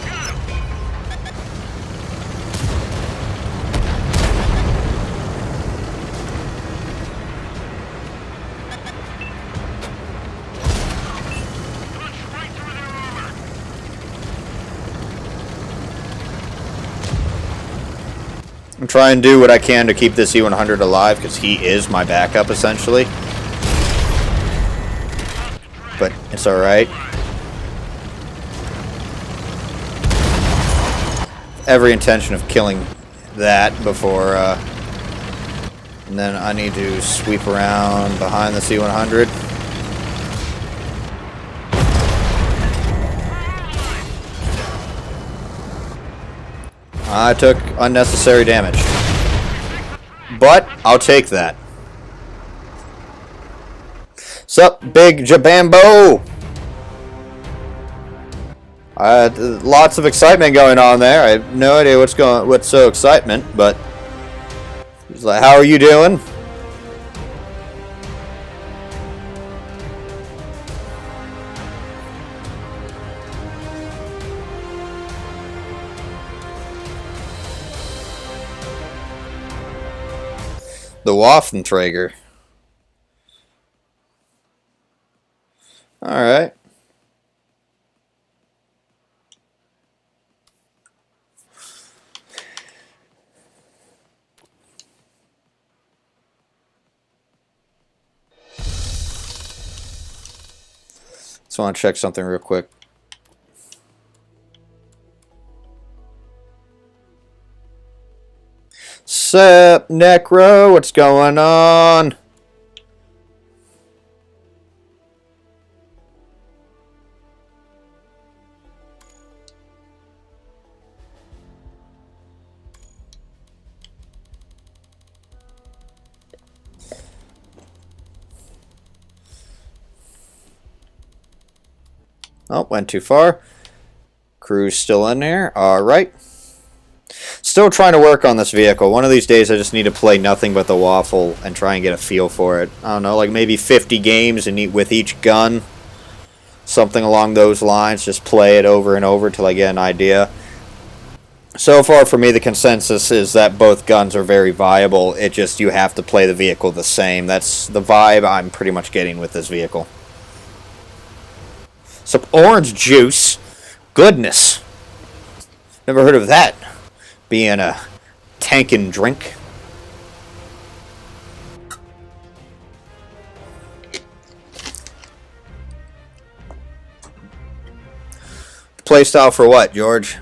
Speaker 2: Got him. Punched right through their armor.
Speaker 1: I'm trying to do what I can to keep this E100 alive because he is my backup essentially. But it's alright. Every intention of killing that before, and then I need to sweep around behind the C100. I took unnecessary damage. But I'll take that. Sup, big Jabambo? Lots of excitement going on there. I have no idea what's so excitement, but he's like, how are you doing? The Waffenträger. Alright. Just want to check something real quick. Sup, Necro? What's going on? Oh, went too far. Crew's still in there. Alright. Still trying to work on this vehicle. One of these days I just need to play nothing but the Waffle and try and get a feel for it. I don't know, like maybe 50 games and with each gun. Something along those lines. Just play it over and over till I get an idea. So far for me, the consensus is that both guns are very viable. It just, you have to play the vehicle the same. That's the vibe I'm pretty much getting with this vehicle. Some orange juice. Goodness. Never heard of that being a tankin' drink. Playstyle for what, George?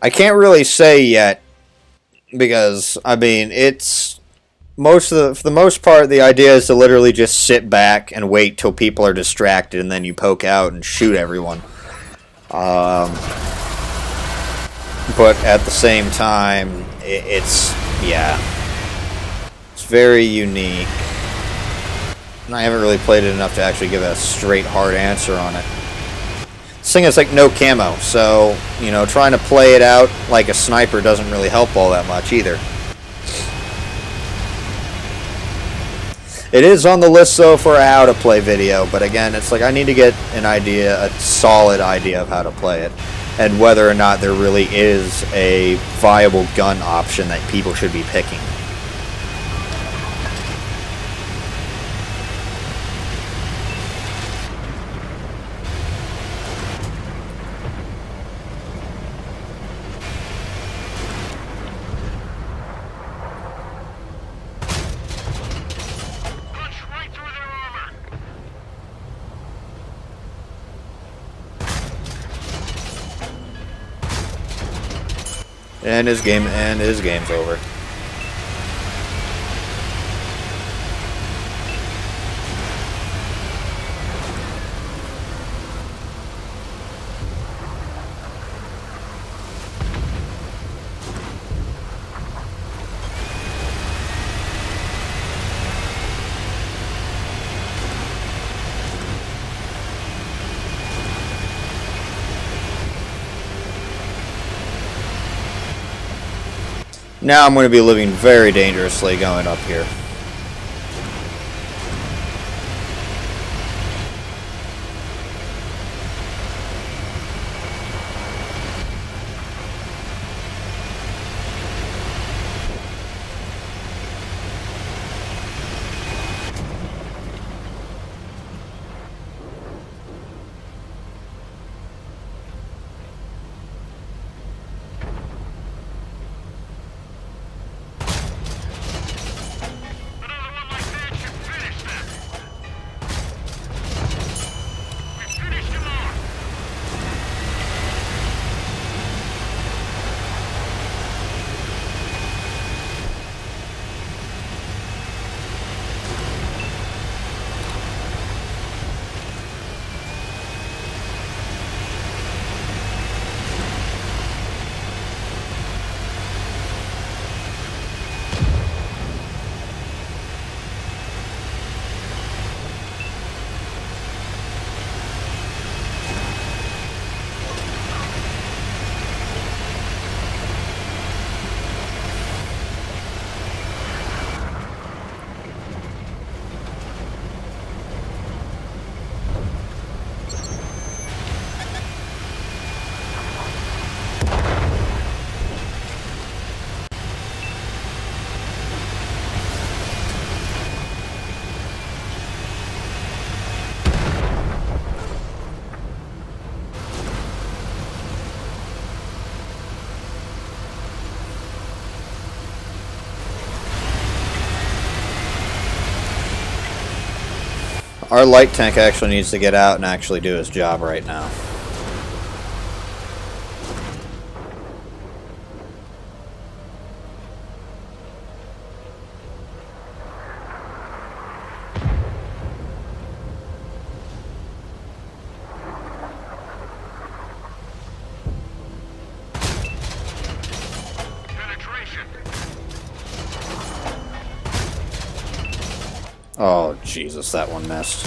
Speaker 1: I can't really say yet because, I mean, it's for the most part, the idea is to literally just sit back and wait till people are distracted, and then you poke out and shoot everyone. But at the same time, it's very unique. And I haven't really played it enough to actually give a straight, hard answer on it. This thing is like no camo, so, you know, trying to play it out like a sniper doesn't really help all that much either. It is on the list, though, for a how to play video, but again, it's like I need to get an idea, a solid idea of how to play it, and whether or not there really is a viable gun option that people should be picking. And his game's over. Now I'm going to be living very dangerously going up here. Our light tank actually needs to get out and actually do his job right now. Oh, Jesus, that one missed.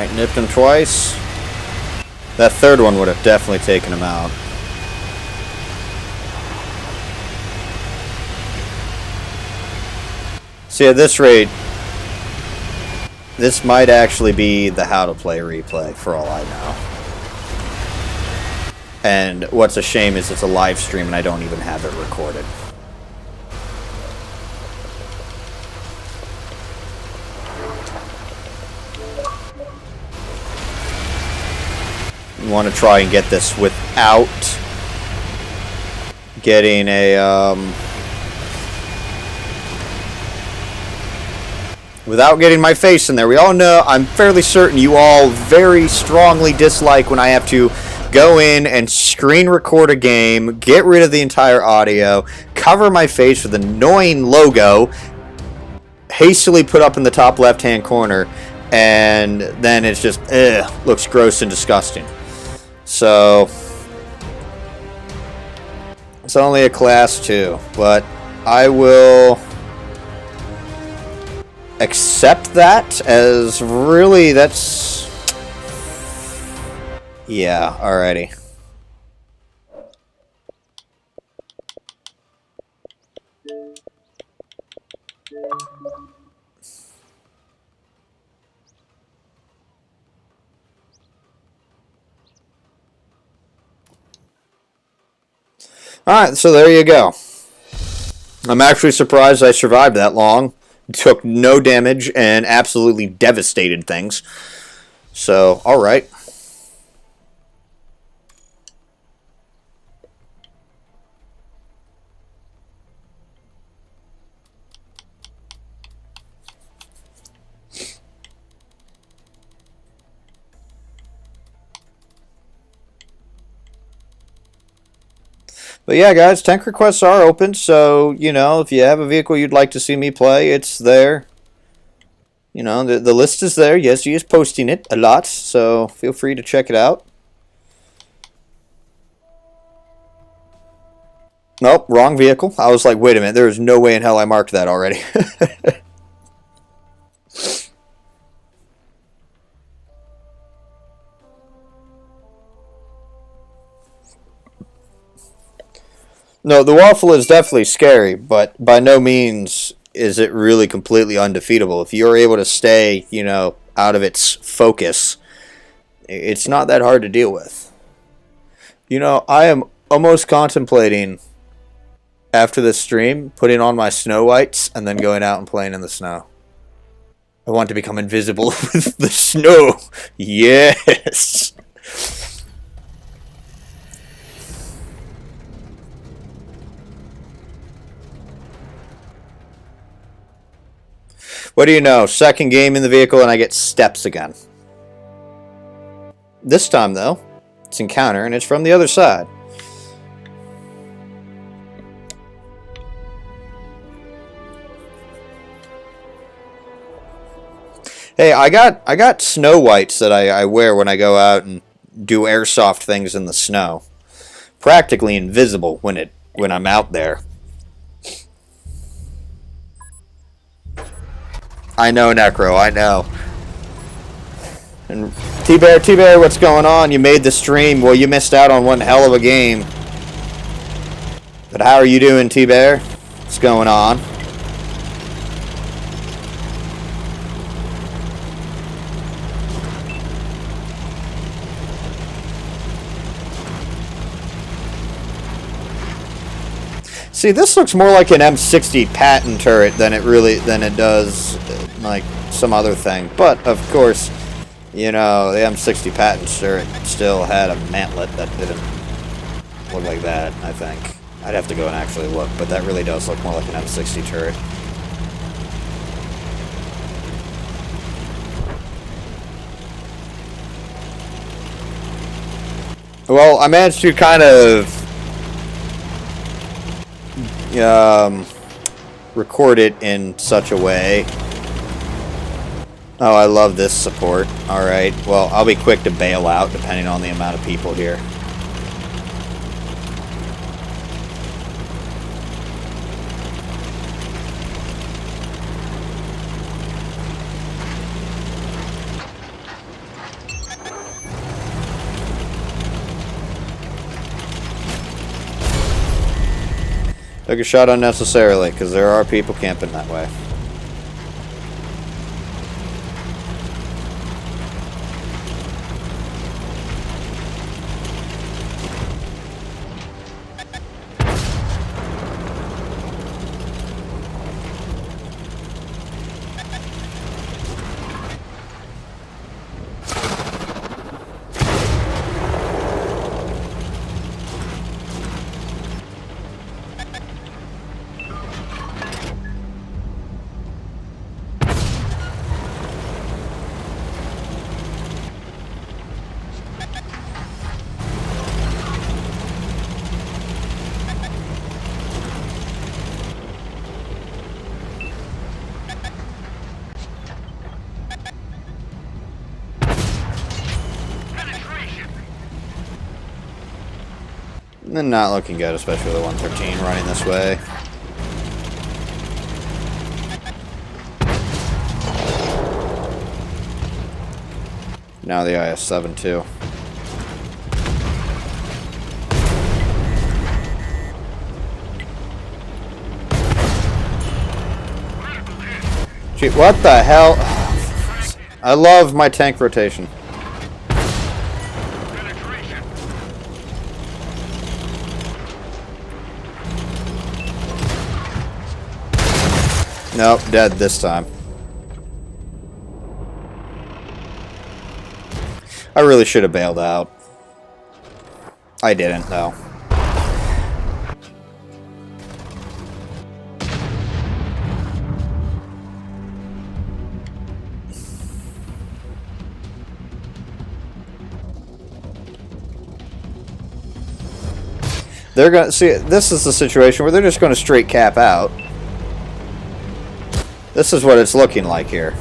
Speaker 1: Alright, nipped him twice. That third one would have definitely taken him out. See, at this rate, this might actually be the how to play replay, for all I know. And what's a shame is it's a live stream and I don't even have it recorded. You want to try and get this without getting a without getting my face in there. We all know, I'm fairly certain you all very strongly dislike when I have to go in and screen record a game, get rid of the entire audio, cover my face with an annoying logo, hastily put up in the top left-hand corner, and then it's just, looks gross and disgusting. So, it's only a class 2, but I will accept that as really, that's, yeah, alrighty. Alright, so there you go. I'm actually surprised I survived that long. Took no damage and absolutely devastated things. So, alright. But yeah, guys, tank requests are open, so, you know, if you have a vehicle you'd like to see me play, it's there. You know, the list is there. Yes, he is posting it a lot, so feel free to check it out. Nope, wrong vehicle. I was like, wait a minute, there is no way in hell I marked that already. No, the waffle is definitely scary, but by no means is it really completely undefeatable. If you're able to stay, you know, out of its focus, it's not that hard to deal with. You know, I am almost contemplating, after this stream, putting on my snow whites and then going out and playing in the snow. I want to become invisible with the snow. Yes! What do you know? Second game in the vehicle and I get steps again. This time, though, it's encounter and it's from the other side. Hey, I got snow whites that I wear when I go out and do airsoft things in the snow. Practically invisible when I'm out there. I know, Necro, I know. And T-Bear, what's going on? You made the stream. Well, you missed out on one hell of a game. But how are you doing, T-Bear? What's going on? See, this looks more like an M60 Patton turret than it does like some other thing. But of course, you know, the M60 Patton turret still had a mantlet that didn't look like that, I think. I'd have to go and actually look, but that really does look more like an M60 turret. Well, I managed to kind of record it in such a way. Oh, I love this support. Alright, well, I'll be quick to bail out depending on the amount of people here. Took a shot unnecessarily, because there are people camping that way.
Speaker 2: Penetration.
Speaker 1: And not looking good, especially with the 113 running this way. Now the IS-7 too. Gee, what the hell? I love my tank rotation.
Speaker 2: Penetration.
Speaker 1: Nope, dead this time. I really should have bailed out. I didn't, though. They're gonna see. This is the situation where they're just going to straight cap out. This is what it's looking like here.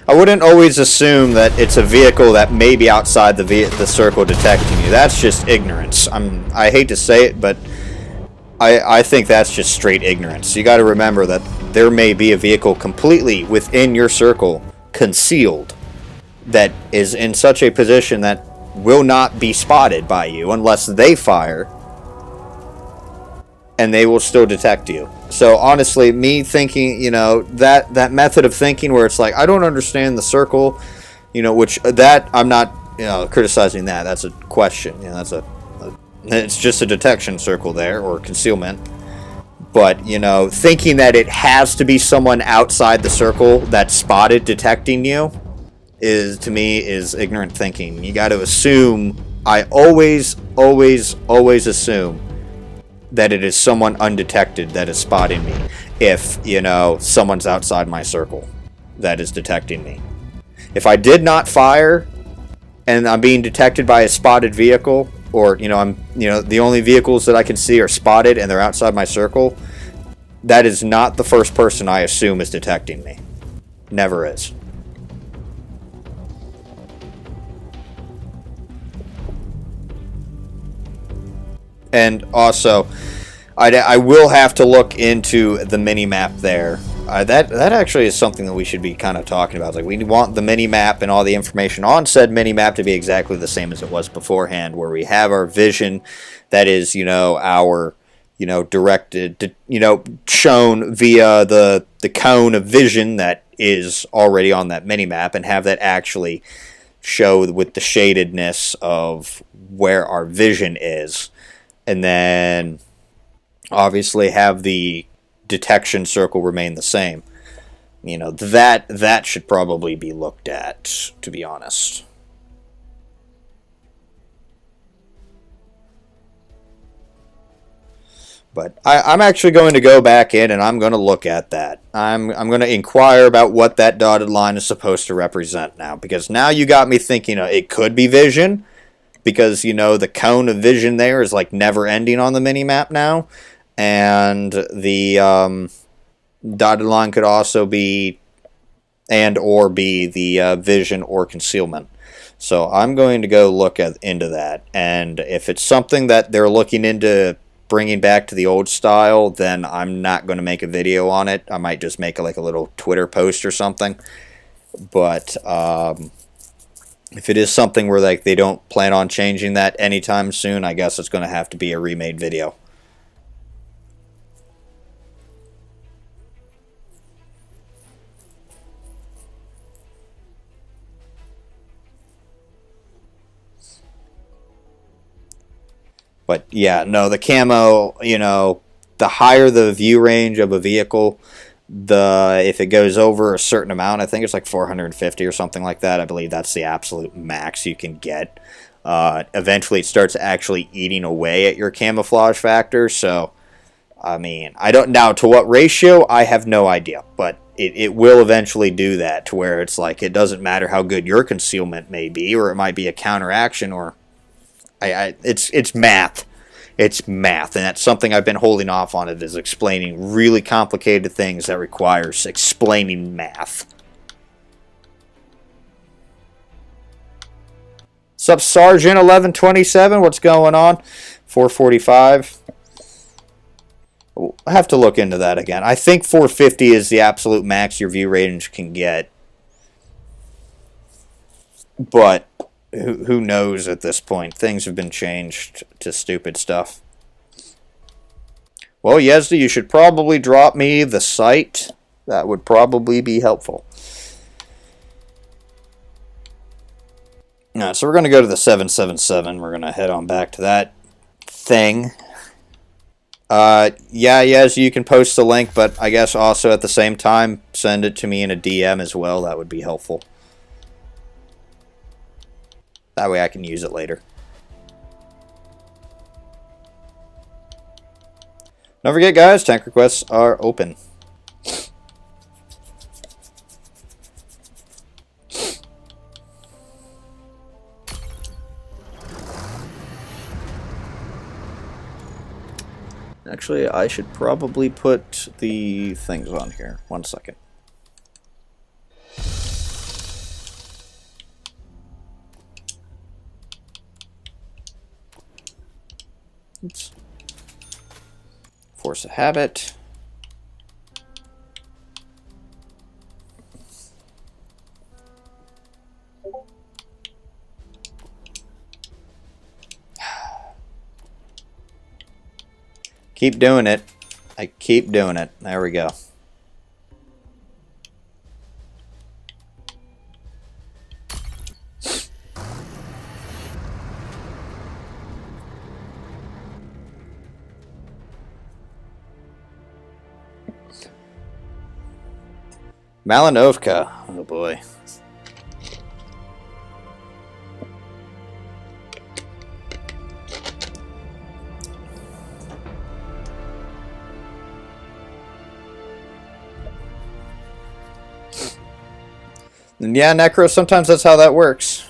Speaker 1: I wouldn't always assume that it's a vehicle that may be outside the circle detecting you. That's just ignorance. I hate to say it, but I think that's just straight ignorance. You got to remember that there may be a vehicle completely within your circle, concealed, that is in such a position that will not be spotted by you unless they fire, and they will still detect you. So honestly, me thinking, you know, that method of thinking where it's like, I don't understand the circle, you know, which that I'm not, you know, criticizing that. That's a question. You know, it's just a detection circle there, or concealment. But, you know, thinking that it has to be someone outside the circle that's spotted detecting you to me is ignorant thinking. You got to assume, I always assume that it is someone undetected that is spotting me. If, you know, someone's outside my circle that is detecting me. If I did not fire and I'm being detected by a spotted vehicle, or, you know, the only vehicles that I can see are spotted and they're outside my circle, that is not the first person I assume is detecting me. Never is. And also, I will have to look into the mini-map there. That actually is something that we should be kind of talking about. Like, we want the mini-map and all the information on said mini-map to be exactly the same as it was beforehand, where we have our vision that is, you know, our, you know, directed, you know, shown via the cone of vision that is already on that mini-map, and have that actually show with the shadedness of where our vision is. And then obviously have the detection circle remain the same. You know, that should probably be looked at, to be honest. But I'm actually going to go back in and I'm going to look at that. I'm going to inquire about what that dotted line is supposed to represent now. Because now you got me thinking it could be vision. Because, you know, the cone of vision there is like never ending on the mini-map now. And the dotted line could also be, and or be, the vision or concealment. So I'm going to go look into that, and if it's something that they're looking into bringing back to the old style, then I'm not going to make a video on it. I might just make like a little Twitter post or something. But if it is something where like they don't plan on changing that anytime soon, I guess it's going to have to be a remade video. But yeah, no, the camo, you know, the higher the view range of a vehicle, if it goes over a certain amount, I think it's like 450 or something like that. I believe that's the absolute max you can get. Eventually, it starts actually eating away at your camouflage factor. So, I mean, I don't now to what ratio, I have no idea, but it will eventually do that to where it's like it doesn't matter how good your concealment may be, or it might be a counteraction, or it's math. It's math, and that's something I've been holding off on. It is explaining really complicated things that requires explaining math. Sup, Sergeant 1127? What's going on? 445. I have to look into that again. I think 450 is the absolute max your view range can get, but who knows at this point? Things have been changed to stupid stuff. Well, Yezda, you should probably drop me the site. That would probably be helpful. So we're going to go to the 777. We're going to head on back to that thing. Yeah, Yez, you can post the link, but I guess also at the same time, send it to me in a DM as well. That would be helpful. That way I can use it later. Don't forget, guys, tank requests are open. Actually, I should probably put the things on here. 1 second. Oops. Force a habit. Keep doing it. I keep doing it. There we go. Malinovka. Oh boy. And yeah, Necro, sometimes that's how that works.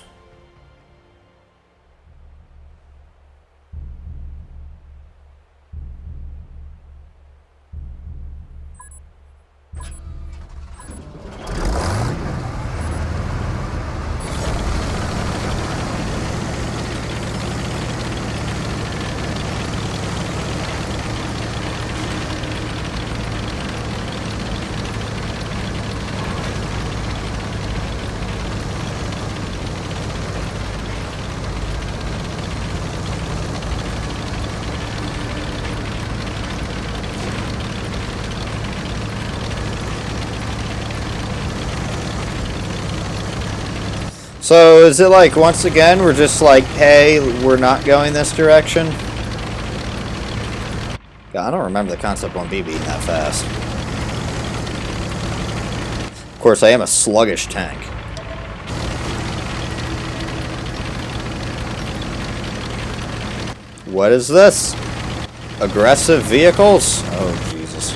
Speaker 1: So is it like, once again, we're just like, hey, we're not going this direction? God, I don't remember the concept on B being that fast. Of course, I am a sluggish tank. What is this? Aggressive vehicles? Oh, Jesus.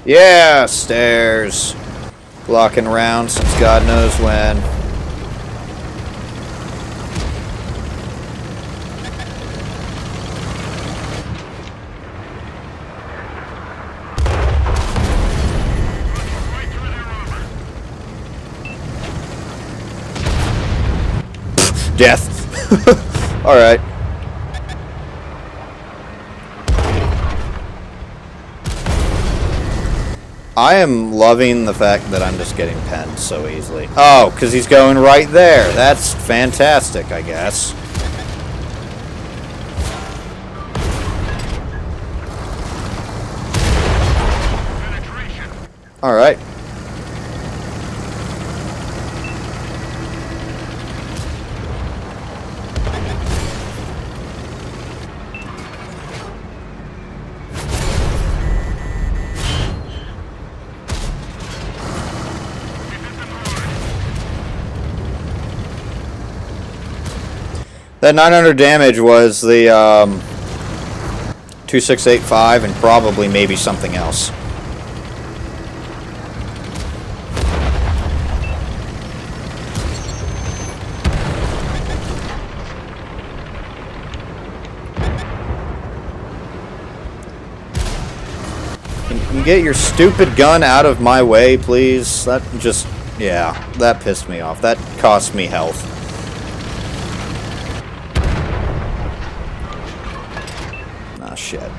Speaker 1: Yeah, stairs. Locking around since God knows when. Death. Alright. I am loving the fact that I'm just getting penned so easily. Oh, because he's going right there. That's fantastic, I guess. Alright. That 900 damage was the 2685 and probably maybe something else. Can you get your stupid gun out of my way, please? That just, yeah, that pissed me off. That cost me health. Ah, shit.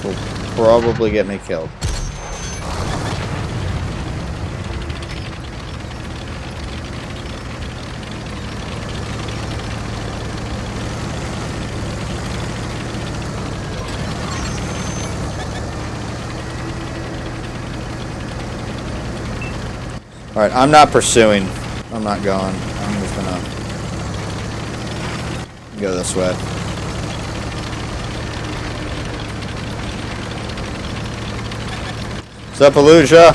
Speaker 1: Will probably get me killed. Alright, I'm not pursuing. I'm not going. I'm just gonna go this way. What's up, Aluja?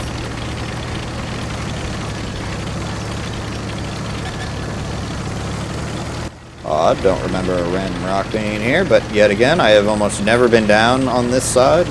Speaker 1: I don't remember a random rock being here, but yet again, I have almost never been down on this side.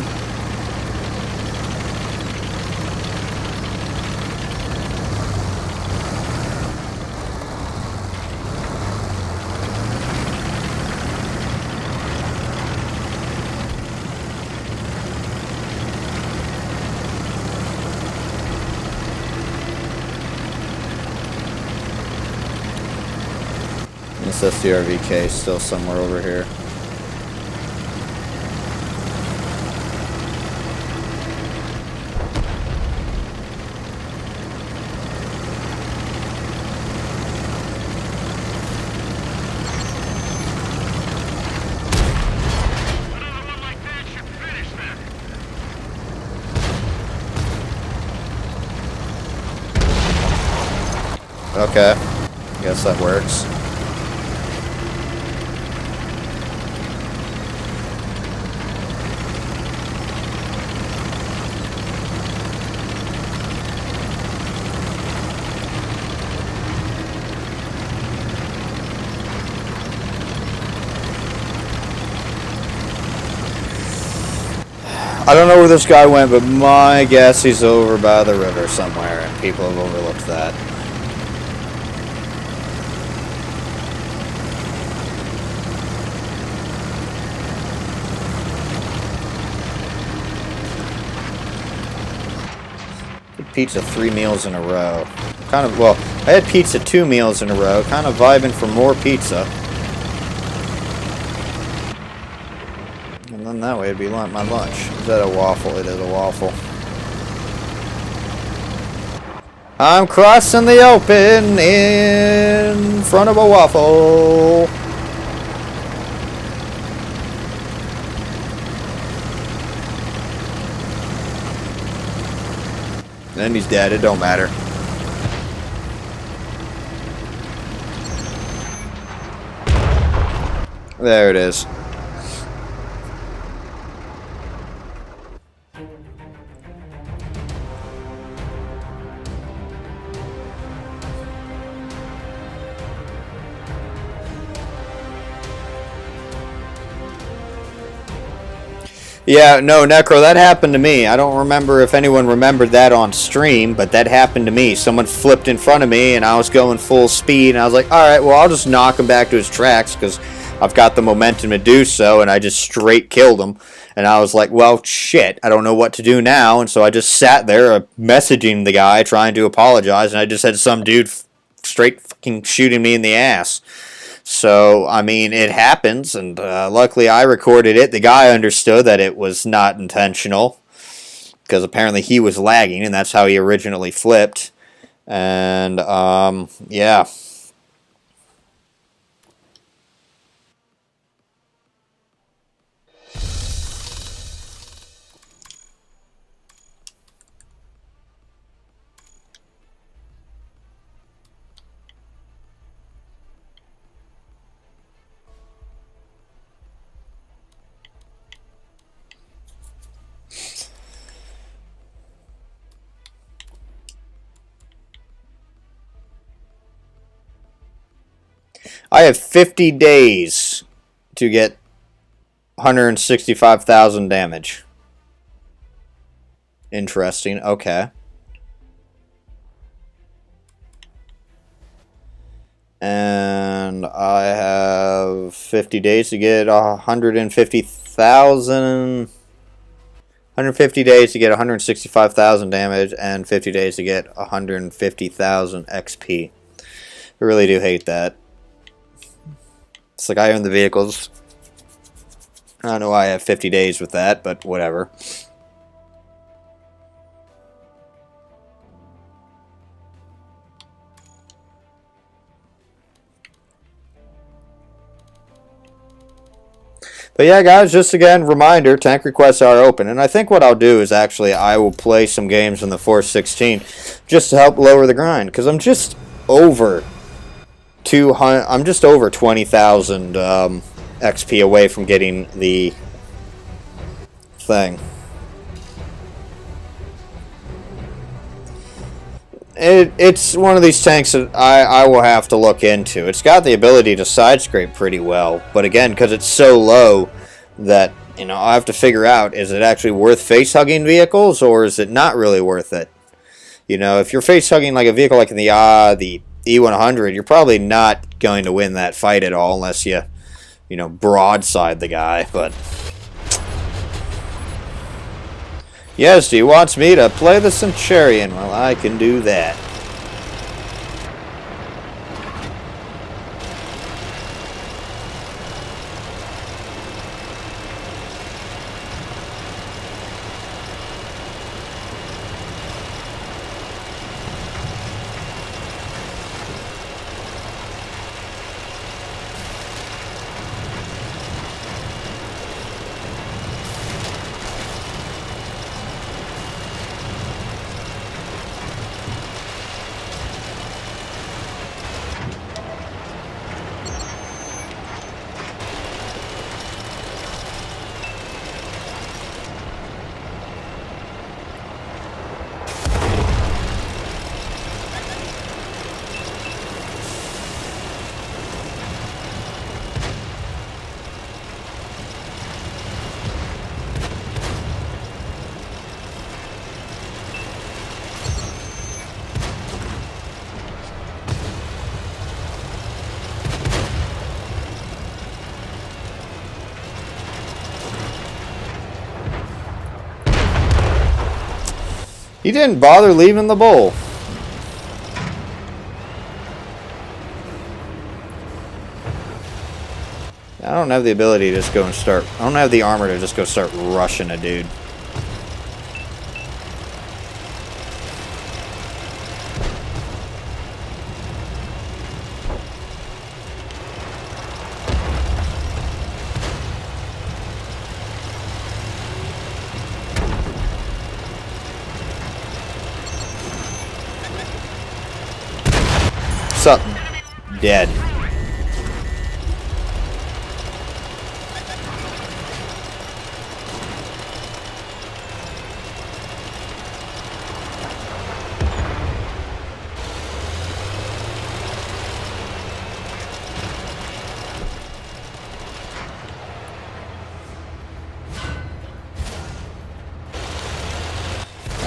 Speaker 1: This STRVK is still somewhere over here. Okay, guess that works. I don't know where this guy went, but my guess he's over by the river somewhere, and people have overlooked that. Pizza 3 meals in a row. Kind of, well, I had pizza 2 meals in a row, kind of vibing for more pizza. And then that way it'd be my lunch. Is that a waffle? It is a waffle. I'm crossing the open in front of a waffle. And he's dead. It don't matter. There it is. Yeah, no, Necro, that happened to me. I don't remember if anyone remembered that on stream, but that happened to me. Someone flipped in front of me, and I was going full speed, and I was like, alright, well, I'll just knock him back to his tracks, because I've got the momentum to do so, and I just straight killed him. And I was like, well, shit, I don't know what to do now, and so I just sat there messaging the guy, trying to apologize, and I just had some dude straight fucking shooting me in the ass. So, I mean, it happens, and luckily I recorded it. The guy understood that it was not intentional, because apparently he was lagging, and that's how he originally flipped. And, yeah. I have 50 days to get 165,000 damage. Interesting. Okay. And I have 50 days to get 150,000. 150 days to get 165,000 damage, and 50 days to get 150,000 XP. I really do hate that. It's like I own the vehicles. I don't know why I have 50 days with that, but whatever. But yeah, guys, just again, reminder, tank requests are open. And I think what I'll do is actually I will play some games in the 416 just to help lower the grind. Because I'm just over 200. I'm just over 20,000 XP away from getting the thing. It's one of these tanks that I will have to look into. It's got the ability to side scrape pretty well, but again, because it's so low that, you know, I have to figure out, is it actually worth face-hugging vehicles, or is it not really worth it? You know, if you're face-hugging like a vehicle like the E100, you're probably not going to win that fight at all unless you know, broadside the guy, but... Yes, he wants me to play the Centurion. Well, I can do that. He didn't bother leaving the bowl. I don't have the ability to just go and start... I don't have the armor to just go start rushing a dude. something. Dead.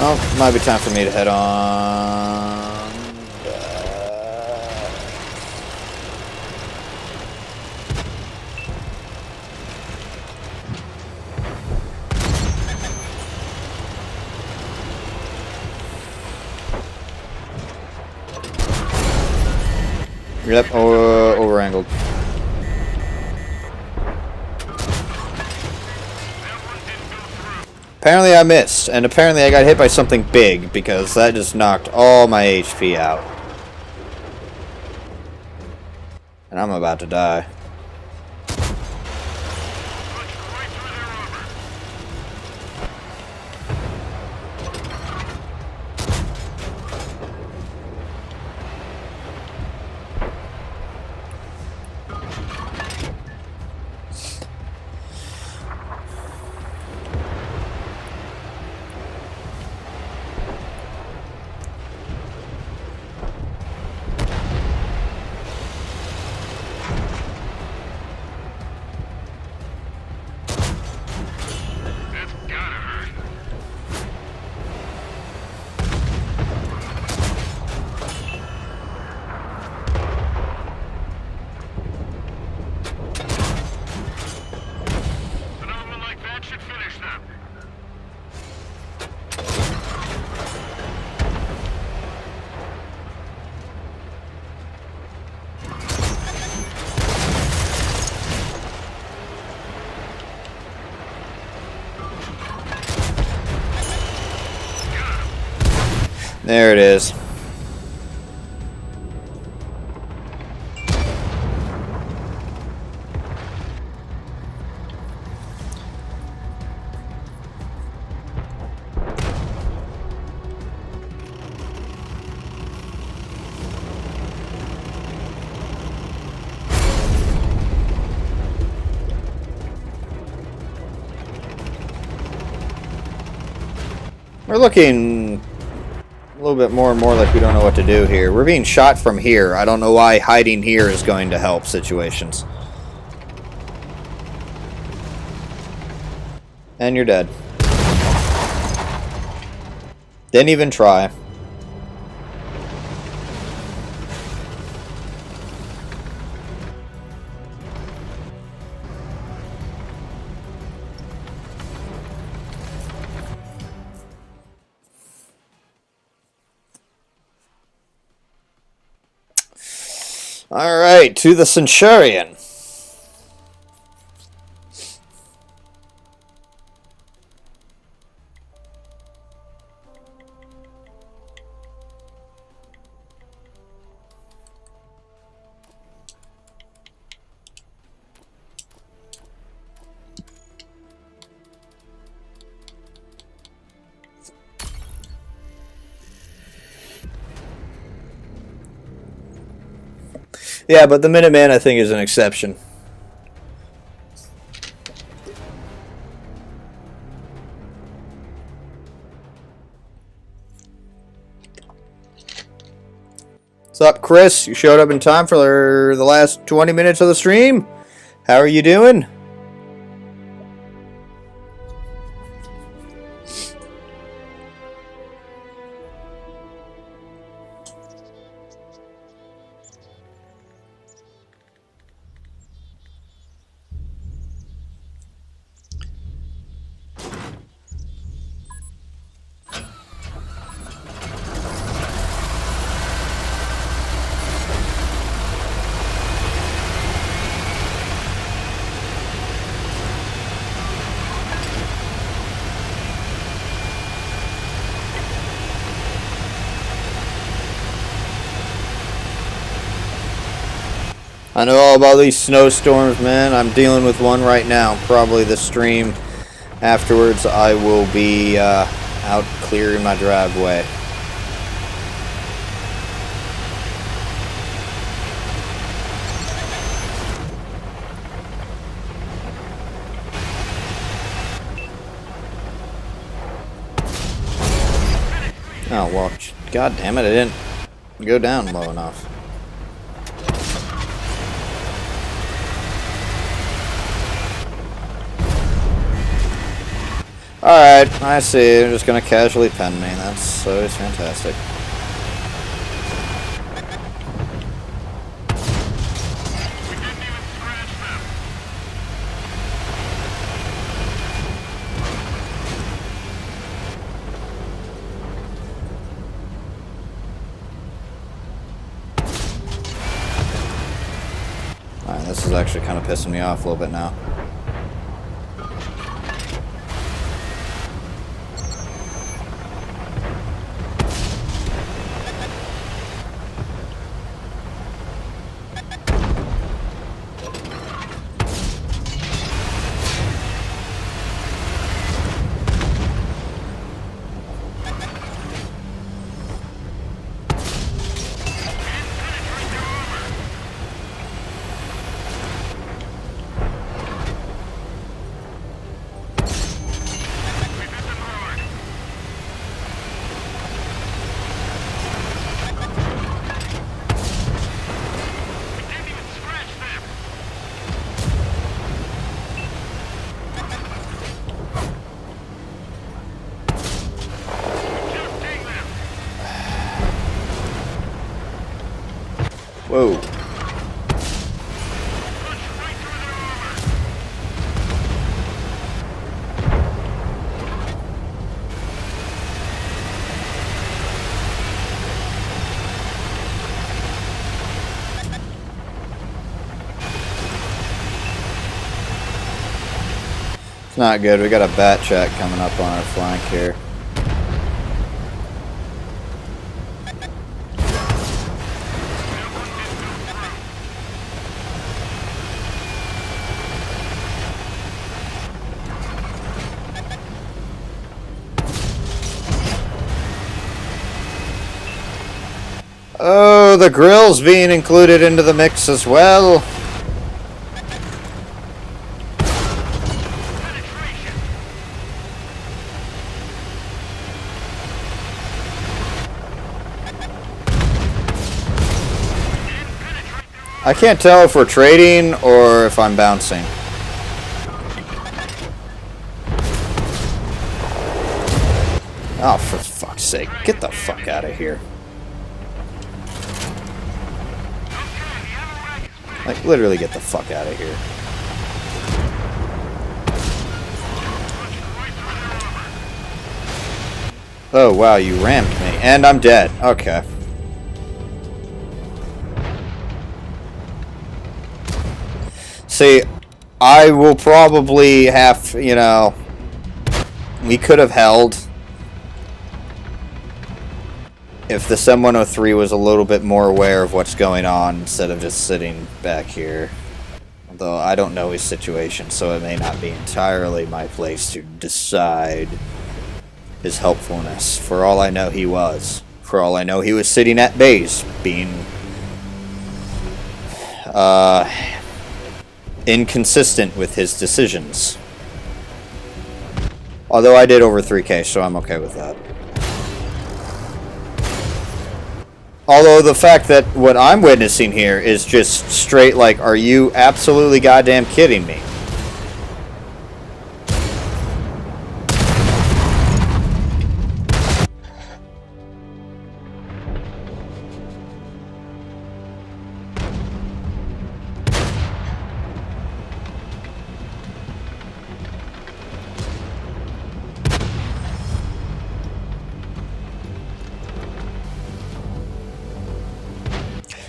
Speaker 1: Oh, might be time for me to head on. Yep, over-angled. Apparently I missed, and apparently I got hit by something big, because that just knocked all my HP out. And I'm about to die. There it is. We're looking a little bit more and more like we don't know what to do here. We're being shot from here. I don't know why hiding here is going to help situations. And you're dead. Didn't even try. Alright, to the Centurion. Yeah, but the Minuteman, I think, is an exception. What's up, Chris? You showed up in time for the last 20 minutes of the stream. How are you doing? I know all about these snowstorms, man. I'm dealing with one right now. Probably the stream afterwards, I will be out clearing my driveway. Oh, well, god damn it, I didn't go down low enough. Alright, I see. They're just gonna casually pen me. That's always fantastic. Alright, this is actually kind of pissing me off a little bit now. Whoa. It's not good. We got a bat check coming up on our flank here. Oh, the grill's being included into the mix as well. I can't tell if we're trading or if I'm bouncing. Oh, for fuck's sake. Get the fuck out of here. Like, literally get the fuck out of here. Oh, wow, you rammed me. And I'm dead. Okay. See, I will probably have, you know... We could have held... if the SEM-103 was a little bit more aware of what's going on instead of just sitting back here. Although I don't know his situation, so it may not be entirely my place to decide his helpfulness. For all I know, he was. For all I know, he was sitting at base, being inconsistent with his decisions. Although I did over 3K, so I'm okay with that. Although the fact that what I'm witnessing here is just straight like, are you absolutely goddamn kidding me?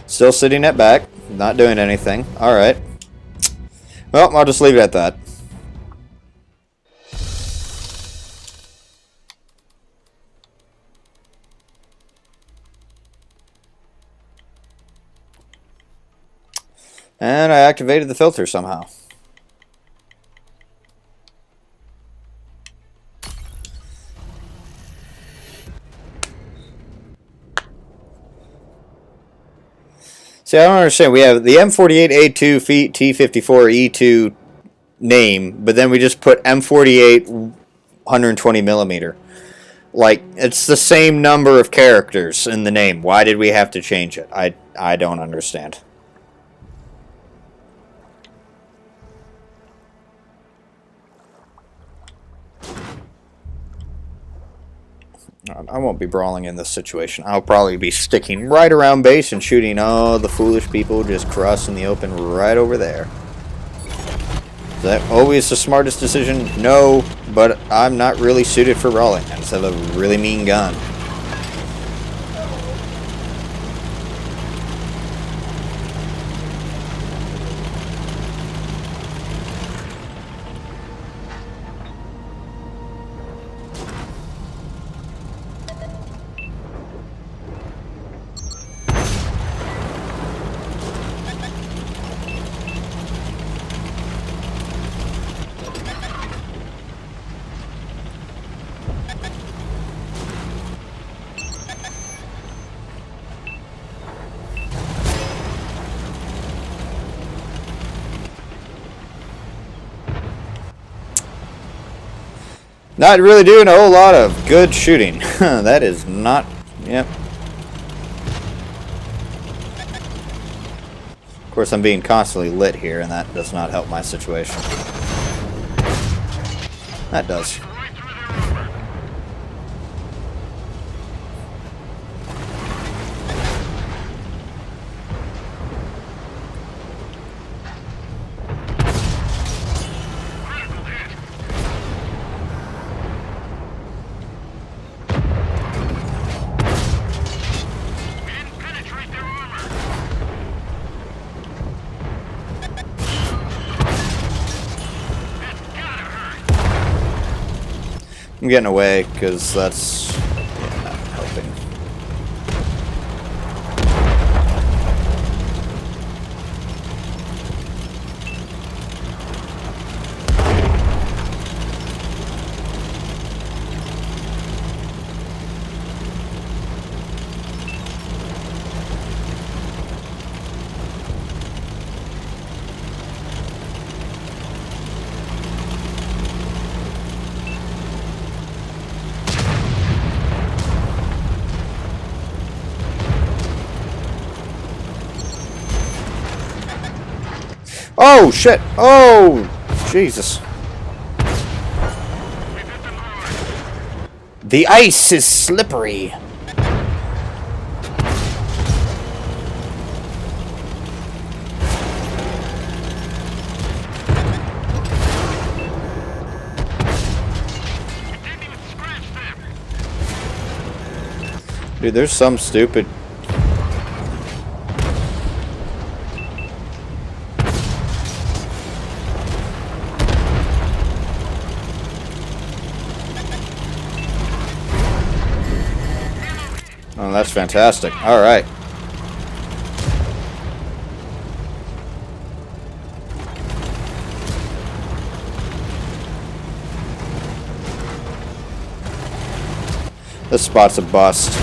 Speaker 1: Still sitting at back, not doing anything. Alright. Well, I'll just leave it at that. And I activated the filter somehow. See, I don't understand. We have the M48A2 feet T54E2 name, but then we just put M48 120 millimeter. Like, it's the same number of characters in the name. Why did we have to change it? I don't understand. I won't be brawling in this situation. I'll probably be sticking right around base and shooting all the foolish people just crossing the open right over there. Is that always the smartest decision? No, but I'm not really suited for brawling. I just have a really mean gun. Not really doing a whole lot of good shooting. That is not... Yep. Of course, I'm being constantly lit here, and that does not help my situation. That does. I'm getting away because that's not helping. Oh, shit! Oh, Jesus. The ice is slippery. Dude, there's some stupid... Oh, that's fantastic. Alright. This spot's a bust.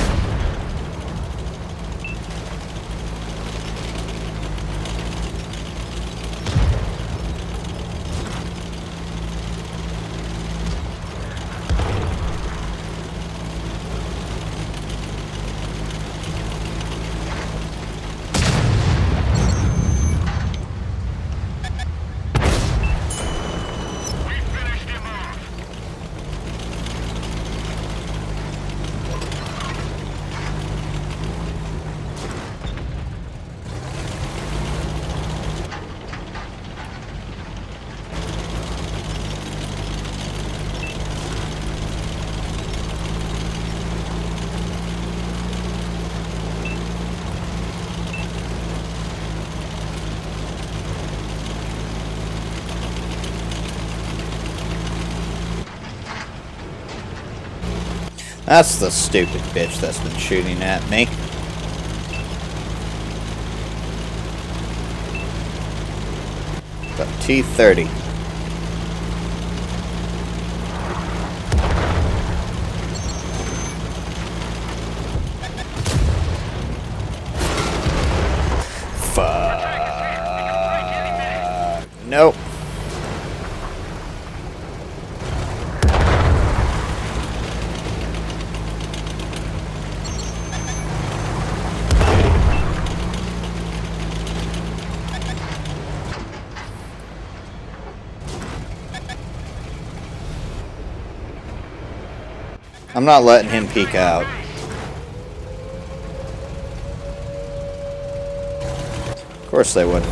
Speaker 1: That's the stupid bitch that's been shooting at me. Got T-30. Fuck. Nope. I'm not letting him peek out. Of course they would.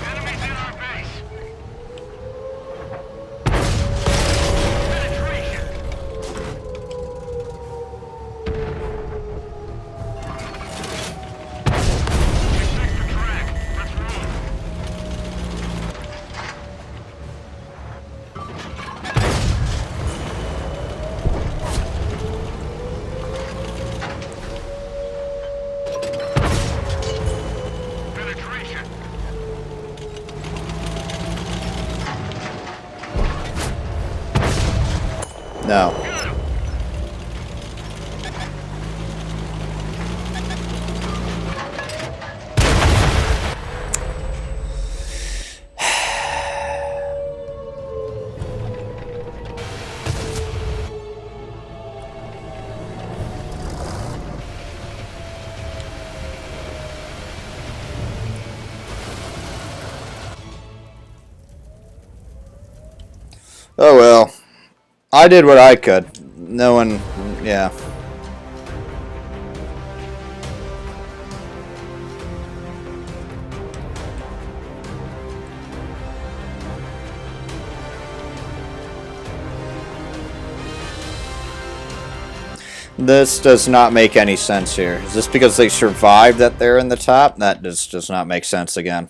Speaker 2: Enemies in our base. Penetration. We checked the track. Let's roll. Penetration.
Speaker 1: No.
Speaker 2: Got him.
Speaker 1: Oh well. I did what I could. No one, yeah. This does not make any sense here. Is this because they survived that they're in the top? That just does not make sense again.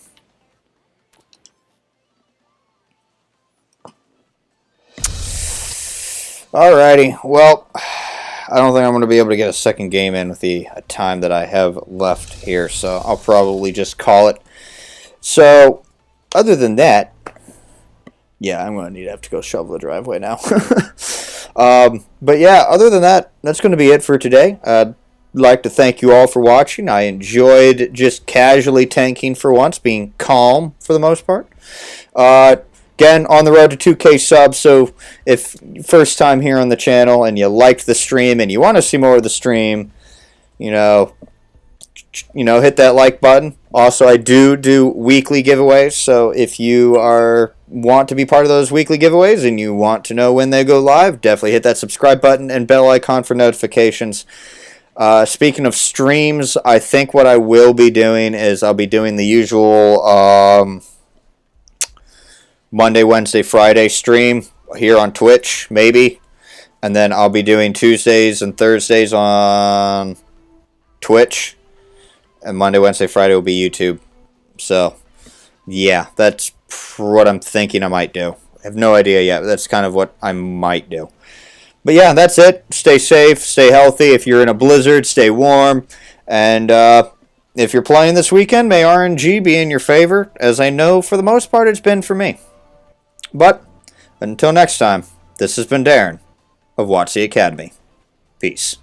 Speaker 1: Alrighty, well, I don't think I'm going to be able to get a second game in with the time that I have left here, so I'll probably just call it. So, other than that, yeah, I'm going to have to go shovel the driveway now. But yeah, other than that, that's going to be it for today. I'd like to thank you all for watching. I enjoyed just casually tanking for once, being calm for the most part. Again, on the road to 2K subs, so if first time here on the channel and you liked the stream and you want to see more of the stream, you know, hit that like button. Also, I do weekly giveaways, so if you want to be part of those weekly giveaways and you want to know when they go live, definitely hit that subscribe button and bell icon for notifications. Speaking of streams, I think what I will be doing is I'll be doing the usual Monday, Wednesday, Friday stream here on Twitch, maybe. And then I'll be doing Tuesdays and Thursdays on Twitch. And Monday, Wednesday, Friday will be YouTube. So, yeah, that's what I'm thinking I might do. I have no idea yet, but that's kind of what I might do. But yeah, that's it. Stay safe, stay healthy. If you're in a blizzard, stay warm. And if you're playing this weekend, may RNG be in your favor, as I know for the most part it's been for me. But until next time, this has been Darren of Watts the Academy. Peace.